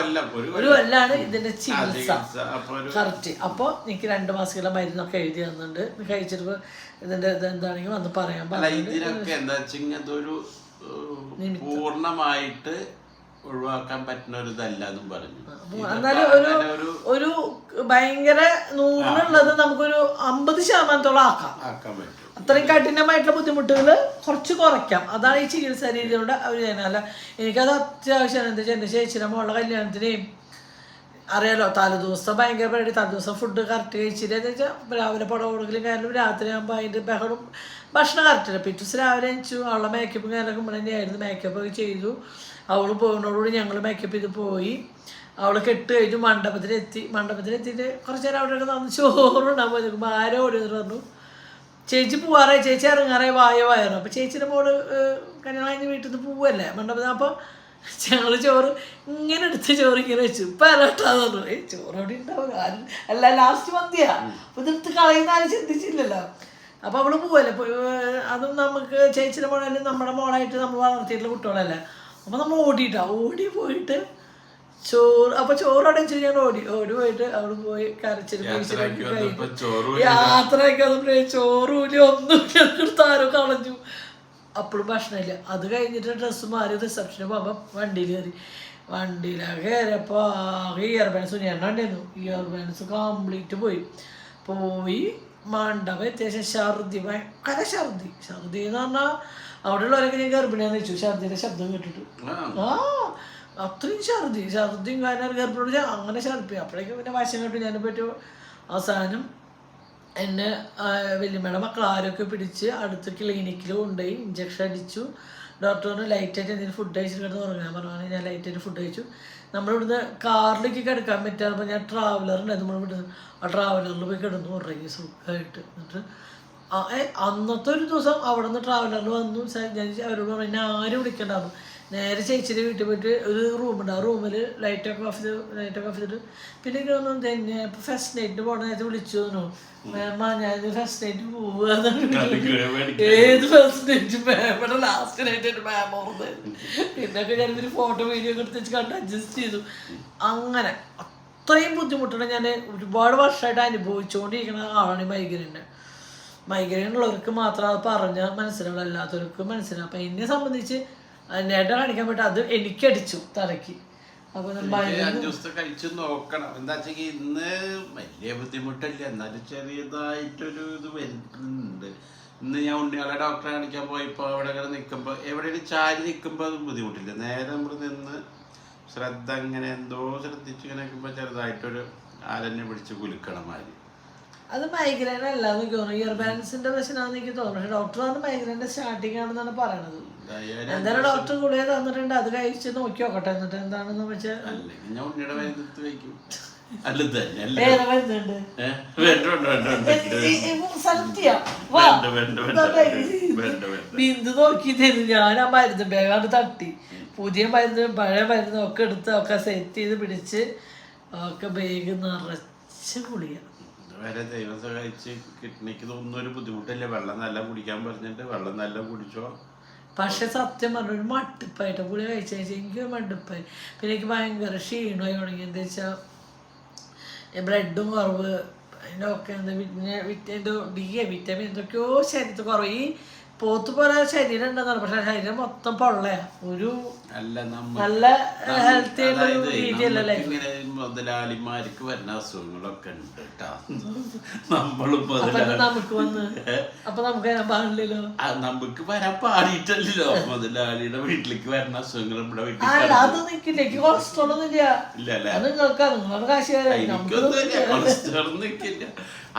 ഒരു കൊല്ലാണ് ഇതിന്റെ ചികിത്സ കറക്റ്റ്. അപ്പൊ എനിക്ക് 2 മാസമുള്ള മരുന്നൊക്കെ എഴുതി തന്നിട്ടുണ്ട്. കഴിച്ചിട്ട് ഇതിന്റെ എന്താണെങ്കിൽ വന്ന് പറയാൻ പൂർണ്ണമായിട്ട് ഒഴിവാക്കാൻ പറ്റുന്ന ഒരു ഇതല്ലെന്നും പറഞ്ഞു. എന്നാലും ഒരു ഭയങ്കര 100 നമുക്കൊരു 50% ആക്കാൻ പറ്റും. അത്രയും കഠിനമായിട്ടുള്ള ബുദ്ധിമുട്ടുകൾ കുറച്ച് കുറയ്ക്കാം. അതാണ് ഈ ചികിത്സാ രീതിയുടെ അവർ ചെയ്യുന്നത്. അല്ല എനിക്കത് അത്യാവശ്യമാണ്. എന്താ വെച്ചാൽ എൻ്റെ ചേച്ചിയുടെ മോളുടെ കല്യാണത്തിനെയും അറിയാലോ തലേദിവസം ഭയങ്കര പരിപാടി, തലേദിവസം ഫുഡ് കറക്റ്റ് കഴിച്ചില്ല എന്ന് വെച്ചാൽ രാവിലെ പുട കൊടുക്കലും കാരണം രാത്രി ആകുമ്പോൾ അതിൻ്റെ ബഹളം ഭക്ഷണം കറക്റ്റില്ല. പിറ്റേ ദിവസം രാവിലെ അയച്ചു അവളെ മേക്കപ്പ് കാര്യമൊക്കെ ഇവിടെ തന്നെയായിരുന്നു. മേക്കപ്പ് ഒക്കെ ചെയ്തു. അവൾ പോകുന്നതോടുകൂടി ഞങ്ങൾ മേക്കപ്പ് ചെയ്ത് പോയി. അവൾ കെട്ട് കഴിഞ്ഞു മണ്ഡപത്തിലെത്തിയിട്ട് കുറച്ച് നേരം അവിടെ നിന്ന് ചോറുണ്ടാകുമ്പോൾ നിൽക്കുമ്പോൾ ആരോ ഓടി പറഞ്ഞു ചേച്ചി പോവാറായി, ചേച്ചി ഇറങ്ങാറായി, വായവായിരുന്നു. അപ്പോൾ ചേച്ചിയുടെ മോള് കല്യാണം കഴിഞ്ഞ് വീട്ടിൽ നിന്ന് പോവല്ലേ മണ്ഡപത്തിൽ. അപ്പോൾ ഞങ്ങൾ ചോറ് ഇങ്ങനെ എടുത്ത് ചോറ് ഇങ്ങനെ വെച്ചു. ഇപ്പം അലട്ടാന്ന് പറഞ്ഞു ചോറ് അവിടെ ഉണ്ടാവില്ല ആരും അല്ല ലാസ്റ്റ് മന്തിയാ. അപ്പോൾ ഇതെടുത്ത് കളയുന്ന ആരും ചിന്തിച്ചില്ലല്ലോ. അപ്പോൾ അവള് പോവല്ലേ, അതും നമുക്ക് ചേച്ചിയുടെ മോളല്ലേ നമ്മുടെ മോളായിട്ട് നമ്മൾ വളർത്തിയിട്ടുള്ള കുട്ടികളല്ലേ. അപ്പോൾ നമ്മൾ ഓടി പോയിട്ട് ചോറ് അപ്പോൾ ചോറോടെ ഞാൻ ഓടി പോയിട്ട് അവിടെ പോയി കരച്ചിട്ട് യാത്രയൊക്കെ ചോറൂലി ഒന്നും താരോ കളഞ്ഞു. അപ്പോഴും ഭക്ഷണമില്ല. അത് കഴിഞ്ഞിട്ട് ഡ്രസ്സ് മാറി റിസപ്ഷന് പോകുമ്പോൾ വണ്ടിയിലൊക്കെ കയറിയപ്പോൾ ആകെ ഇയർ ബാൻസ് എണ്ണ ഉണ്ടായിരുന്നു. ഇയർ ബാൻസ് കംപ്ലീറ്റ് പോയി മണ്ഡപം അത്യാവശ്യം ഛർദി, ഭയങ്കര ഛർദി എന്ന് പറഞ്ഞാൽ അവിടെ ഉള്ളവരൊക്കെ ഞാൻ ഗർഭിണിയാന്ന് വെച്ചു ഛർദിയുടെ ശബ്ദം കേട്ടിട്ട്. അത്രയും ഛർദിയും കാരണം ഗർഭിണി അങ്ങനെ ഛർദിപ്പി. അപ്പോഴേക്കും പിന്നെ വശം കേട്ടു. ഞാൻ പറ്റും അവസാനം എന്നെ വലിയമ്മയുടെ മക്കൾ ആരൊക്കെ പിടിച്ച് അടുത്ത് ക്ലിനിക്കിൽ കൊണ്ടുപോയി ഇഞ്ചക്ഷൻ അടിച്ചു. ഡോക്ടറിന് ലൈറ്റായിട്ട് എന്തെങ്കിലും ഫുഡ് കഴിച്ചിട്ട് കിടന്ന് ഉറങ്ങാൻ പറഞ്ഞു. ഞാൻ ലൈറ്റായിട്ട് ഫുഡ് കഴിച്ചു. നമ്മളിവിടുന്ന് കാറിലേക്ക് കിടക്കാൻ പറ്റാറുമ്പോൾ ഞാൻ ട്രാവലറുണ്ടായിരുന്നു നമ്മളിവിടുന്ന്. ആ ട്രാവലറിൽ പോയി കിടന്നു ഉറങ്ങി സുഖമായിട്ട്. എന്നിട്ട് അന്നത്തെ ഒരു ദിവസം അവിടെ നിന്ന് ട്രാവലറിൽ വന്നു. ഞാൻ അവരോട് പറഞ്ഞു എന്നെ ആരും വിളിക്കണ്ടായിരുന്നു. നേരെ ചേച്ചിയുടെ വീട്ടിൽ പോയിട്ട് ഒരു റൂമുണ്ട്. ആ റൂമിൽ ലൈറ്റൊക്കെ ഓഫ് ചെയ്തിട്ട് പിന്നെ തന്നെ ഇപ്പോൾ ഫസ്റ്റ് നൈറ്റിന് പോകണ നേരത്തെ വിളിച്ചു തന്നു. മാമ ഞാൻ ഫസ്റ്റ് നൈറ്റ് പോവുക. ഏത് ഫസ്റ്റ് നൈറ്റ് മാമയുടെ ലാസ്റ്റ് നൈറ്റ് ആയിട്ട് മാമ ഓർമ്മയായിരുന്നു. പിന്നൊക്കെ ഞാനിതൊരു ഫോട്ടോ വീഡിയോ ഒക്കെ എടുത്ത് വെച്ച് കണ്ട് അഡ്ജസ്റ്റ് ചെയ്തു. അങ്ങനെ അത്രയും ബുദ്ധിമുട്ടാണ് ഞാൻ ഒരുപാട് വർഷമായിട്ട് അനുഭവിച്ചുകൊണ്ടിരിക്കുന്ന ആളാണ് ഈ മൈഗ്രൈൻ്റെ. മൈഗ്രെയിൻ ഉള്ളവർക്ക് മാത്രം അത് പറഞ്ഞാൽ മനസ്സിലാവുള്ളൂ, അല്ലാത്തവർക്ക് മനസ്സിലാവും. അപ്പം എന്നെ സംബന്ധിച്ച് നേട്ടം കാണിക്കാൻ പറ്റും, അത് എനിക്കടിച്ചു തലയ്ക്ക്. അപ്പൊ 5 ദിവസത്തെ കഴിച്ചു നോക്കണം. എന്താ വെച്ചാൽ ഇന്ന് വലിയ ബുദ്ധിമുട്ടില്ല, എന്നാലും ചെറിയതായിട്ടൊരു ഇത് വരുന്നുണ്ട്. ഇന്ന് ഞാൻ ഉണ്ണിയാളെ ഡോക്ടറെ കാണിക്കാൻ പോയപ്പോൾ അവിടെ ഇങ്ങനെ നിൽക്കുമ്പോൾ എവിടെയും ചാരി നിൽക്കുമ്പോൾ അത് ബുദ്ധിമുട്ടില്ല. നേരെ നമ്മൾ നിന്ന് ശ്രദ്ധ ഇങ്ങനെ എന്തോ ശ്രദ്ധിച്ച് ഇങ്ങനെ നിൽക്കുമ്പോൾ ചെറുതായിട്ടൊരു ആലെന്നെ പിടിച്ച് കുലുക്കണം മാതിരി. അത് മൈഗ്രെയിൻ അല്ല എന്ന് തോന്നുന്നു, ഇയർ ബാലൻസിന്റെ പ്രശ്നമാണെന്ന് എനിക്ക് തോന്നുന്നു. പക്ഷെ ഡോക്ടർ പറഞ്ഞ മൈഗ്രെയിൻ്റെ സ്റ്റാർട്ടിങ് ആണെന്നാണ് പറയണത്. എന്തായാലും ഡോക്ടർ ഗുളിക തന്നിട്ടുണ്ട്, അത് കഴിച്ച് നോക്കി നോക്കട്ടെ എന്നിട്ട് എന്താണെന്ന് വെച്ചാൽ. ഞാൻ ഉണ്ണിയുടെ മരുന്ന് വയ്ക്കും. വേറെ മരുന്നുണ്ട് ബിന്ദു നോക്കി തരുന്നു. ഞാൻ ആ മരുന്ന് വേഗം തട്ടി, പുതിയ മരുന്ന് പഴയ മരുന്ന് ഒക്കെ എടുത്ത് ഒക്കെ സെറ്റ് ചെയ്ത് പിടിച്ച് ഒക്കെ വേഗം നിറച്ച് ഗുളിക. വരെ ദൈവം സഹായിച്ച് കിഡ്നിക്ക് ഒന്നും ഒരു ബുദ്ധിമുട്ടില്ല. വെള്ളം നല്ല കുടിക്കാൻ പറഞ്ഞിട്ട് വെള്ളം നല്ല കുടിച്ചോ. പക്ഷെ സത്യം പറഞ്ഞ ഒരു മടുപ്പായിട്ട് പുളി കഴിച്ചു എനിക്ക് മടുപ്പായി. പിന്നെ എനിക്ക് ഭയങ്കര ക്ഷീണമായി തുടങ്ങി. എന്താ വെച്ചാൽ ബ്ലഡും കുറവ്, അതിൻ്റെ ഒക്കെ എന്താ വിറ്റാമിൻ എന്തൊക്കെയോ ശരീരത്തിൽ കുറവ്. ഈ പോത്ത് പോലെ ശരീരം ഉണ്ടെന്നാണ്, പക്ഷെ ശരീരം മൊത്തം പൊള്ളയാ. ഒരു നല്ല ഹെൽത്തി ആയിട്ടുള്ള രീതിയല്ലേ. മുതലാളിമാർക്ക് വരുന്ന അസുഖങ്ങളൊക്കെ ഉണ്ട് കേട്ടോ. നമ്മളും നമുക്ക് വന്ന് അപ്പൊ നമുക്ക് വരാൻ പാടില്ലല്ലോ. നമുക്ക് വരാൻ പാടിയിട്ടല്ലോ. മുതലാളിയുടെ വീട്ടിലേക്ക് വരുന്ന അസുഖങ്ങൾ ഇവിടെ വീട്ടിൽ അത് നിൽക്കില്ല. എനിക്ക് കൊളസ്ട്രോൾ ഒന്നും ഇല്ല. അത് നിങ്ങൾക്ക് നിങ്ങളുടെ കാശ് കൊളസ്ട്രോൾ നിൽക്കില്ല.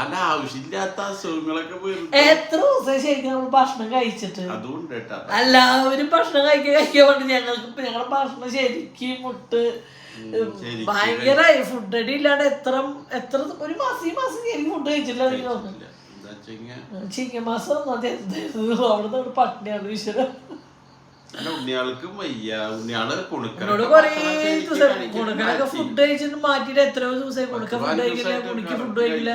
അല്ല ആവശ്യമില്ലാത്ത അസുഖങ്ങളൊക്കെ എത്ര ദിവസം ശരിക്കും നമ്മൾ ഭക്ഷണം കഴിച്ചിട്ട്. അതുകൊണ്ട് എല്ലാവരും ഭക്ഷണം കഴിക്കാൻ വേണ്ടി ഞങ്ങളുടെ ഭക്ഷണം ശരിക്കും മുട്ട് ഭയങ്കരമായി. ഫുഡ് അടി ഇല്ലാണ്ട് എത്ര ഒരു മാസം ഈ മാസം ശരിക്കും ഫുഡ് കഴിച്ചില്ല. ചിങ്ങ മാസം അവിടുന്ന് പട്ടിണിയാണ് ഈശ്വരൻ. ഉണ്ണിയാൾക്കും വയ്യ. എന്നോട് കൊറേ ദിവസം കുണുക്കനൊക്കെ ഫുഡ് കഴിച്ചിട്ട് മാറ്റിയിട്ട് എത്രയോ ദിവസമായി. കുണുക്ക ഫുഡ് കഴിക്കില്ല, കുണിക്ക് ഫുഡ് കഴിക്കില്ല.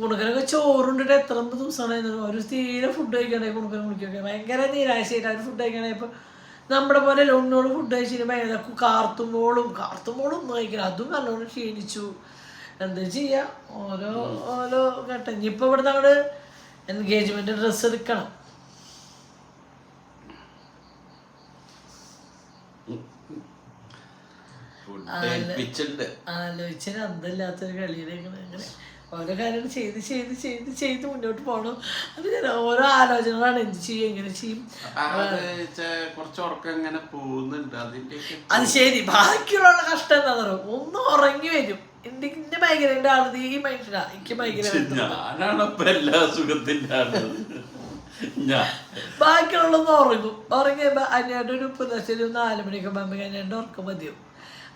കുണുക്കനൊക്കെ ചോറുണ്ടിട്ട് എത്ര ദിവസമാണ് ഒരു തീരെ ഫുഡ് കഴിക്കണേ. കുണിക്കൊക്കെ ഭയങ്കര നിരാശയായിട്ട് അവർ ഫുഡ് കഴിക്കണേ. ഇപ്പൊ നമ്മുടെ പോലെ ഉണ്ണോട് ഫുഡ് കഴിച്ചിട്ട് ഭയങ്കര കാർത്തുമ്പോളും ഒന്നും കഴിക്കില്ല. അതും നല്ലോണം ക്ഷീണിച്ചു. എന്താ ചെയ്യാ, ഓരോ ഘട്ടം. ഇനിയിപ്പോൾ ഇവിടെ നമ്മള് എൻഗേജ്മെന്റ് ഡ്രസ്സ് എടുക്കണം. ആലോചിച്ചിട്ട് അന്തല്ലാത്തൊരു കളിയിലേക്കാണ്. അങ്ങനെ ഓരോ കാര്യങ്ങൾ ചെയ്ത് മുന്നോട്ട് പോകണം. അത് ഞാൻ ഓരോ ആലോചനകളാണ്, എന്ത് ചെയ്യും എങ്ങനെ ചെയ്യും. അത് ശരി. ബാക്കിയുള്ള കഷ്ടം എന്താ പറയുക, ഒന്ന് ഉറങ്ങി വരും. എന്റെ മൈഗ്രൈൻ്റെ ആളത് ഈ മനുഷ്യനാ. എനിക്ക് മൈഗ്രൈൻ ബാക്കിയുള്ളൊന്ന് ഉറങ്ങിയപ്പോ അന്നേട്ട് ഒരു പുലർച്ചെ 4 മണിയൊക്കെ ആകുമ്പോൾ അന്നേൻ്റെ ഉറക്കം മതിയാവും.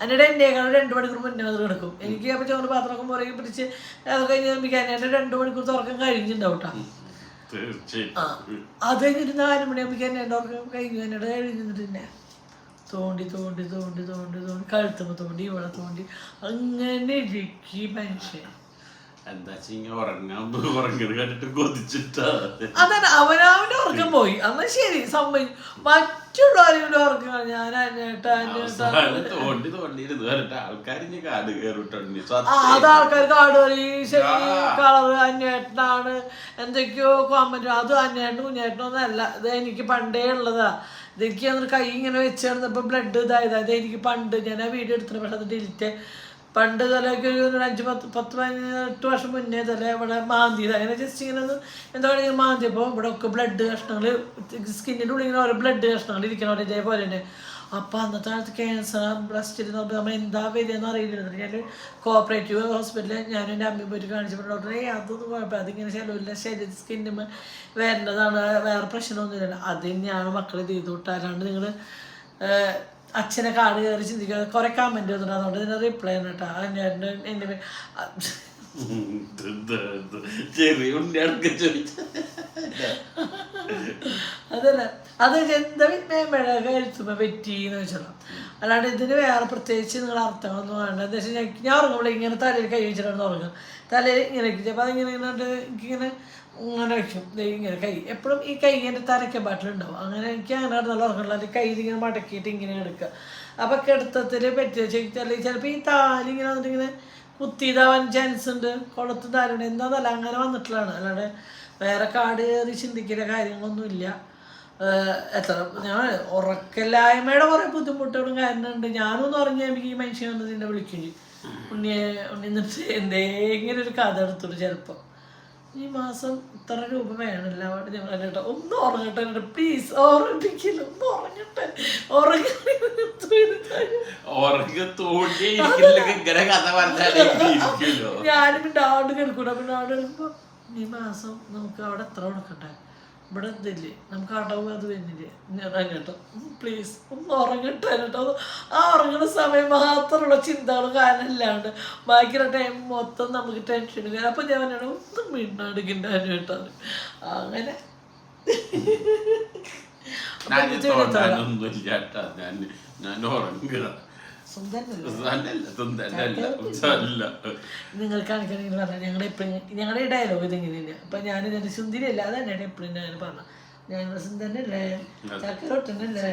അന്നേടെ എൻ്റെക്കാൾ 2 മണിക്കൂർ മുന്നേ അത് കിടക്കും. എനിക്ക് അപ്പോൾ ചോറ് പാത്രമൊക്കെ പുറകെ പിടിച്ച് അത് കഴിഞ്ഞ് അന്നേൻ്റെ 2 മണിക്കൂർ ഉറക്കം കഴിഞ്ഞിട്ടുണ്ടാവും കേട്ടോ. അത് കഴിഞ്ഞിട്ട് 4 മണിയാകുമ്പോൾ എൻ്റെ ഉറക്കം കഴിഞ്ഞു. എന്നോട് കഴിഞ്ഞിട്ട് പിന്നെ തോണ്ടി കഴുത്തുമ്പോൾ തോണ്ടി ഇവിടെ തോണ്ടി അങ്ങനെ ഇരിക്കി മനുഷ്യൻ. അതന്നെ അവനവന്റെ ഉറക്കം പോയി. അന്ന് ശരി സംഭവിച്ചു. മറ്റുള്ളവരുടെ ഉറക്കം ഞാൻ അത് ആൾക്കാർ കാട് കയറി ശരി കളറ് അന്വേട്ടനാണ് എന്തൊക്കെയോ കോമന്റ്. അത് അന്വേട്ടനും കുഞ്ഞേട്ടനൊന്നും അല്ല. ഇത് എനിക്ക് പണ്ടേ ഉള്ളതാ. ഇതെനിക്ക് അന്നൊരു കൈ ഇങ്ങനെ വെച്ച് കിടന്നപ്പോൾ ബ്ലഡ് ഇതായത്. അത് എനിക്ക് പണ്ട് ഞാൻ ആ വീഡിയോ എടുത്തിട്ട് പക്ഷെ അത് ഡിലീറ്റ്. പണ്ട് തലയ്ക്ക് ഒരു 5-10-18 വർഷം മുന്നേ തല ഇവിടെ മാന്തിയത്. അങ്ങനെ ജസ്റ്റ് ഇങ്ങനെ ഒന്ന് എന്താ പറയുക മാന്തിയപ്പോൾ ഇവിടെ ഒക്കെ ബ്ലഡ് കഷ്ണങ്ങൾ സ്കിന്നിൻ്റെ ഉള്ളിൽ ഇങ്ങനെ ഓരോ ബ്ലഡ് കഷ്ണങ്ങൾ ഇരിക്കണം ഇതേപോലെ തന്നെ. അപ്പോൾ അന്നത്തെ കാലത്ത് ക്യാൻസർ ബ്രസ്റ്റിൽ നമ്മൾ എന്താ വരികയെന്ന് അറിയില്ല. ഞാൻ കോപ്പറേറ്റീവ് ഹോസ്പിറ്റലിൽ ഞാനും എൻ്റെ അമ്മയും പോയിട്ട് കാണിച്ചപ്പോൾ ഡോക്ടറെ അതൊന്നും കുഴപ്പമില്ല, അതിങ്ങനെ ചിലവില്ല, ശരീരം സ്കിന്നിന് വരേണ്ടതാണ്, വേറെ പ്രശ്നമൊന്നുമില്ല. അത് തന്നെയാണ് മക്കൾ ഇത് ചെയ്തു വിട്ടാലാണ്ട് നിങ്ങൾ അച്ഛനെ കാട് കയറി ചിന്തിക്കുക. കുറെ കമന്റ് വന്നിട്ട് അതുകൊണ്ട് ഇതിനെ റിപ്ലൈ ചെയ്യണം കേട്ടോ. അതല്ല അത് എന്താ കരുത്തുമ്പോ പറ്റിന്ന് വെച്ചാൽ അല്ലാണ്ട് ഇതിന് വേറെ പ്രത്യേകിച്ച് നിങ്ങൾ അർത്ഥങ്ങളൊന്നും വേണ്ട. എന്താ വെച്ചാൽ ഞാൻ ഉറങ്ങുമ്പോൾ ഇങ്ങനെ തലയിൽ കൈ വെച്ചിട്ടാണ് ഉറങ്ങുക. തലയിൽ ഇങ്ങനെ അപ്പോൾ അതിങ്ങനെ എനിക്കിങ്ങനെ ഇങ്ങനെ വെക്കും. ഇങ്ങനെ കൈ എപ്പോഴും ഈ കൈ എൻ്റെ തലയ്ക്കാൻ പാട്ടിലുണ്ടാവും. അങ്ങനെ എനിക്ക് അങ്ങനെ നല്ല ഉറങ്ങുള്ള കൈ ഇങ്ങനെ മടക്കിയിട്ട് ഇങ്ങനെ എടുക്കുക. അപ്പോൾ കിടത്തത്തിൽ പറ്റിയ ചിലപ്പോൾ ഈ താലിങ്ങനെ വന്നിട്ട് ഇങ്ങനെ കുത്തിയിതാവാൻ ചാൻസ് ഉണ്ട്. കുളത്ത് താലുണ്ട് എന്താന്നല്ല അങ്ങനെ വന്നിട്ടുള്ളതാണ്. അല്ലാണ്ട് വേറെ കാട് കയറി ചിന്തിക്കുന്ന കാര്യങ്ങളൊന്നുമില്ല. എത്ര ഞാൻ ഉറക്കല്ലായ്മയുടെ കുറേ ബുദ്ധിമുട്ടുകളും കാരണമുണ്ട്. ഞാനൊന്നും ഉറങ്ങിയാൽ എനിക്ക് ഈ മനുഷ്യൻ വന്നത് എന്നെ വിളിക്കും, ഉണ്ണി എന്നിട്ട് എന്തെങ്കിലും ഒരു കഥ എടുത്തോളൂ. ചിലപ്പോൾ ഈ മാസം ഇത്ര രൂപ വേണമല്ല അവിടെ ഞങ്ങൾ കേട്ടോ ഒന്ന് ഉറങ്ങട്ടെ പ്ലീസ്, ഓർമ്മിപ്പിക്കില്ല, ഒന്ന് ഉറങ്ങട്ടെ, ഞാനും മിണ്ടാണ്ട് കേൾക്കൂടാ. മിണ്ടാണ്ട് കേൾക്കുമ്പോൾ ഈ മാസം നമുക്ക് അവിടെ എത്ര കൊടുക്കട്ടെ, ഇവിടെ ഇതില്ലേ നമുക്ക് അടവ് അത് വരുന്നില്ലേ കേട്ടോ, പ്ലീസ് ഒന്ന് ഉറങ്ങട്ടെ കേട്ടോ. ആ ഉറങ്ങുന്ന സമയം മാത്രമുള്ള ചിന്തകളും കാരണമില്ലാണ്ട് ബാക്കിയുള്ള ടൈം മൊത്തം നമുക്ക് ടെൻഷൻ. അപ്പം ഞാൻ പറഞ്ഞാൽ ഒന്നും മിണ്ടാടിക്കണ്ട കേട്ടോ. അങ്ങനെ നിങ്ങൾ കാണിക്കണമെങ്കിൽ പറഞ്ഞാൽ ഞങ്ങളുടെ എപ്പോഴും ഞങ്ങളുടെ ഡയലോഗ് ഇതെങ്ങനെയാണ്. അപ്പം ഞാൻ ഇതിൻ്റെ സുന്ദരിയല്ല, അതന്നെയാണ് എപ്പോഴും ഞാൻ പറഞ്ഞു, ഞങ്ങളുടെ സുന്ദരനല്ലേ, ചക്കരൊട്ടനല്ലേ,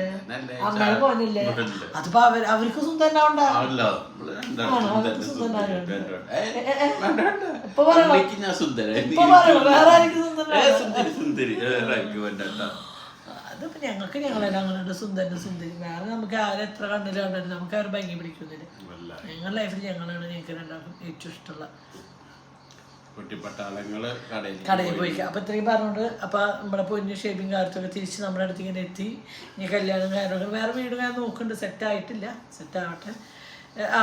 അമ്മയുടെ പോനല്ലേ. അതിപ്പോ അവർക്ക് സുന്ദരനാവണ്ട, അവർക്ക് സുന്ദരനാവുണ്ട്. ഇപ്പൊ പറയണം, ഇപ്പൊ പറയണം വേറെ ആയിരിക്കും സുന്ദരനാ. അതിപ്പോ ഞങ്ങൾക്ക് ഞങ്ങളെല്ലാം അങ്ങനെ സുന്ദരനും സുന്ദരി. വേറെ നമുക്ക് ആരെ എത്ര കണ്ണിൽ കണ്ടാലും നമുക്ക് അവർ ഭംഗി പിടിക്കുന്നില്ല. ഞങ്ങളുടെ ലൈഫിൽ ഞങ്ങളാണ് ഞങ്ങൾക്ക് രണ്ടാൾക്കും ഏറ്റവും ഇഷ്ടമുള്ള. കടയിൽ പോയി അപ്പൊ ഇത്രയും പറഞ്ഞോണ്ട് അപ്പൊ നമ്മുടെ പൊന്നു ഷേപ്പിങ് കാര്യത്തൊക്കെ തിരിച്ച് നമ്മുടെ അടുത്ത് ഇങ്ങനെ എത്തി. ഇനി കല്യാണം കാര്യമൊക്കെ വേറെ വീട് ഞാൻ നോക്കുന്നുണ്ട്, സെറ്റായിട്ടില്ല, സെറ്റാവട്ടെ,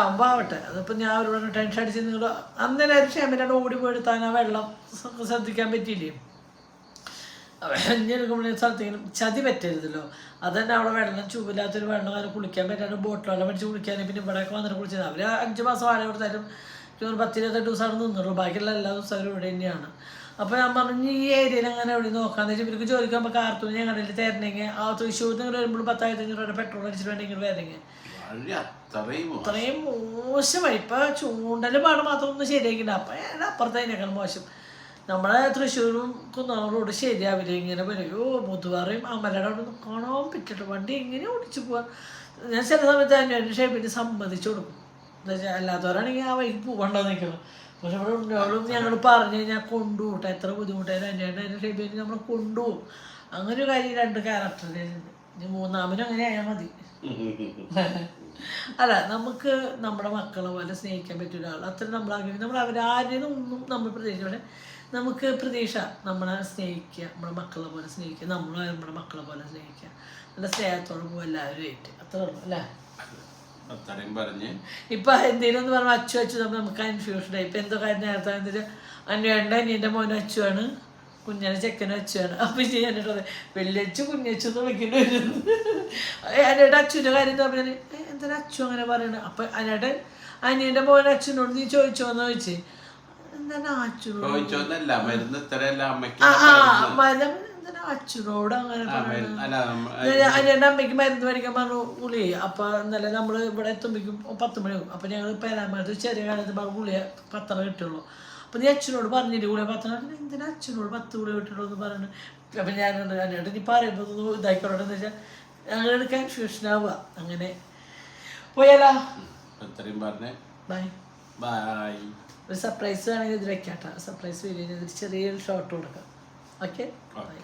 ആവുമ്പോൾ ആവട്ടെ. അതിപ്പോൾ ഞാൻ ഒരുപാട് ടെൻഷൻ അടിച്ച് നിങ്ങൾ അന്നേരം ക്ഷേമിലാണ് ഓടി പോയെടുത്താൻ ആ വെള്ളം ശ്രദ്ധിക്കാൻ പറ്റിയില്ലേ. എടുക്കുമ്പോൾ സ്ഥലത്തേക്കും ചതി പറ്റരുതല്ലോ. അതന്നെ അവിടെ വെള്ളം ചൂടില്ലാത്തൊരു വെള്ളം അങ്ങനെ കുളിക്കാൻ പറ്റാണ്ട് ബോട്ടിൽ വെള്ളം മേടിച്ച് കുളിക്കാൻ. പിന്നെ ഇവിടെയൊക്കെ വന്നിട്ട് കുളിച്ചത് അവർ 5 മാസം വാടക കൊടുത്താലും 10-28 ദിവസമാണ് നിന്നുള്ളൂ, ബാക്കിയുള്ള എല്ലാ ദിവസവും ഇവിടെ തന്നെയാണ്. അപ്പോൾ ഞാൻ പറഞ്ഞു ഈ ഏരിയയിൽ അങ്ങനെ എവിടെ നോക്കാന്ന് വെച്ചാൽ ഇവർക്ക് ജോലിക്ക് പോകുമ്പോൾ കാർത്തൂന്ന് ഞങ്ങളുടെ തരണമെങ്കിൽ ആ തൃശ്ശൂർ നിങ്ങൾ വരുമ്പോൾ 10,500 പെട്രോൾ അടിച്ചിട്ട് വേണമെങ്കിൽ വരണമെങ്കിൽ അത്രയും മോശമായി. ഇപ്പം ചൂണ്ടൽ പാട് മാത്രം ഒന്നും ശരിയാക്കില്ല. അപ്പം ഞാൻ അപ്പുറത്തതിനേക്കാൾ മോശം. നമ്മളെ തൃശ്ശൂരും കുന്നോളം റോഡ് ശരിയാവില്ല. ഇങ്ങനെ പറയോ മുതുവാറയും അമലയുടെ അവിടെ നിന്ന് കാണാൻ പറ്റിട്ട് വണ്ടി എങ്ങനെ ഓടിച്ചു പോവാൻ. ഞാൻ ചില സമയത്ത് അതിൻ്റെ ഷേപ്പിന് സമ്മതിച്ചു കൊടുക്കും. എന്താ വെച്ചാൽ അല്ലാത്തവരാണെങ്കിൽ ആ വഴിക്ക് പോകണ്ടെന്ന് നിൽക്കണം. പക്ഷെ ഇവിടെ ഉണ്ടോളും ഞങ്ങൾ പറഞ്ഞു കഴിഞ്ഞാൽ കൊണ്ടുപോട്ടെ, എത്ര ബുദ്ധിമുട്ടായാലും അതിൻ്റെ ഷേപ്പിന് നമ്മൾ കൊണ്ടുപോകും. അങ്ങനെ ഒരു കാര്യം 2 ക്യാരക്ടറിലുണ്ട്. ഇനി 3-ാമനും അങ്ങനെ ആയാൽ മതി. അല്ല നമുക്ക് നമ്മുടെ മക്കളെ പോലെ സ്നേഹിക്കാൻ പറ്റിയ ഒരാൾ അത്ര നമ്മളാക്കി നമ്മൾ അവരാരും ഒന്നും നമ്മൾ പ്രതീക്ഷിച്ചോടെ നമുക്ക് പ്രതീക്ഷ നമ്മളെ സ്നേഹിക്കുക, നമ്മുടെ മക്കളെ പോലെ സ്നേഹിക്കുക, നമ്മൾ നമ്മുടെ മക്കളെ പോലെ സ്നേഹിക്കുക, നല്ല സ്നേഹത്തോടെ പോകും എല്ലാവരും ആയിട്ട്. അത്രേ ഉള്ളൂ അല്ലേ. ഇപ്പൊ എന്തേലും ഒന്ന് പറഞ്ഞാൽ അച്ചു നമുക്ക് കൺഫ്യൂഷനായി. ഇപ്പൊ എന്തോ കാര്യം നേരത്തെ എന്താ വെച്ചാൽ അന്വേണ്ട അനിയൻ്റെ മോനും അച്ചുവാണ്, കുഞ്ഞനെ ചെക്കനും അച്ചുവാണ്. അപ്പൊ ഞാനിട്ടത് വെള്ളിയച്ചു കുഞ്ഞച്ചു എന്ന് വിളിക്കേണ്ടി വരുന്നു. അനിയുടെ അച്ഛൻ്റെ കാര്യം എന്താ പറഞ്ഞാൽ എന്തിനാ അച്ചു അങ്ങനെ പറയണത്. അപ്പൊ അനിയുടെ അനിയൻ്റെ മോൻ അച്ഛനോട് നീ ചോദിച്ചോന്ന് ചോദിച്ചേ. എന്താണ് അച്ഛനോട് അച്ഛനോട് അങ്ങനെ പറഞ്ഞു. അനിയൻ്റെ അമ്മയ്ക്ക് മരുന്ന് മേടിക്കാൻ പറഞ്ഞു ഗുളിക. അപ്പൊ ഇന്നലെ നമ്മൾ ഇവിടെ എത്തുമ്പോഴേക്കും 10 മണിയാകും. അപ്പൊ ഞങ്ങൾ പേരാമത്ത് ചെറിയ കാലത്ത് ഗുളിക 10 കിട്ടുള്ളൂ. അപ്പൊ നീ അച്ഛനോട് പറഞ്ഞിട്ട് ഗുളിക 10 എന്തിനാ അച്ഛനോട് 10 ഗുളിക കിട്ടുള്ളൂ എന്ന് പറഞ്ഞു. അപ്പൊ ഞാനുണ്ട് അനിയോട് നീ പറയുമ്പോൾ ഇതായിക്കോട്ടെ എന്ന് വെച്ചാൽ ഞങ്ങളുടെ കൺഫ്യൂഷൻ ആവുക. അങ്ങനെ പോയാലോ. ബൈ. ഒരു സർപ്രൈസ് വേണമെങ്കിൽ ഇത് വെക്കാട്ടോ. സർപ്രൈസ് വീഡിയോ ചെറിയൊരു ഷോട്ട് കൊടുക്കാം. Okay bye.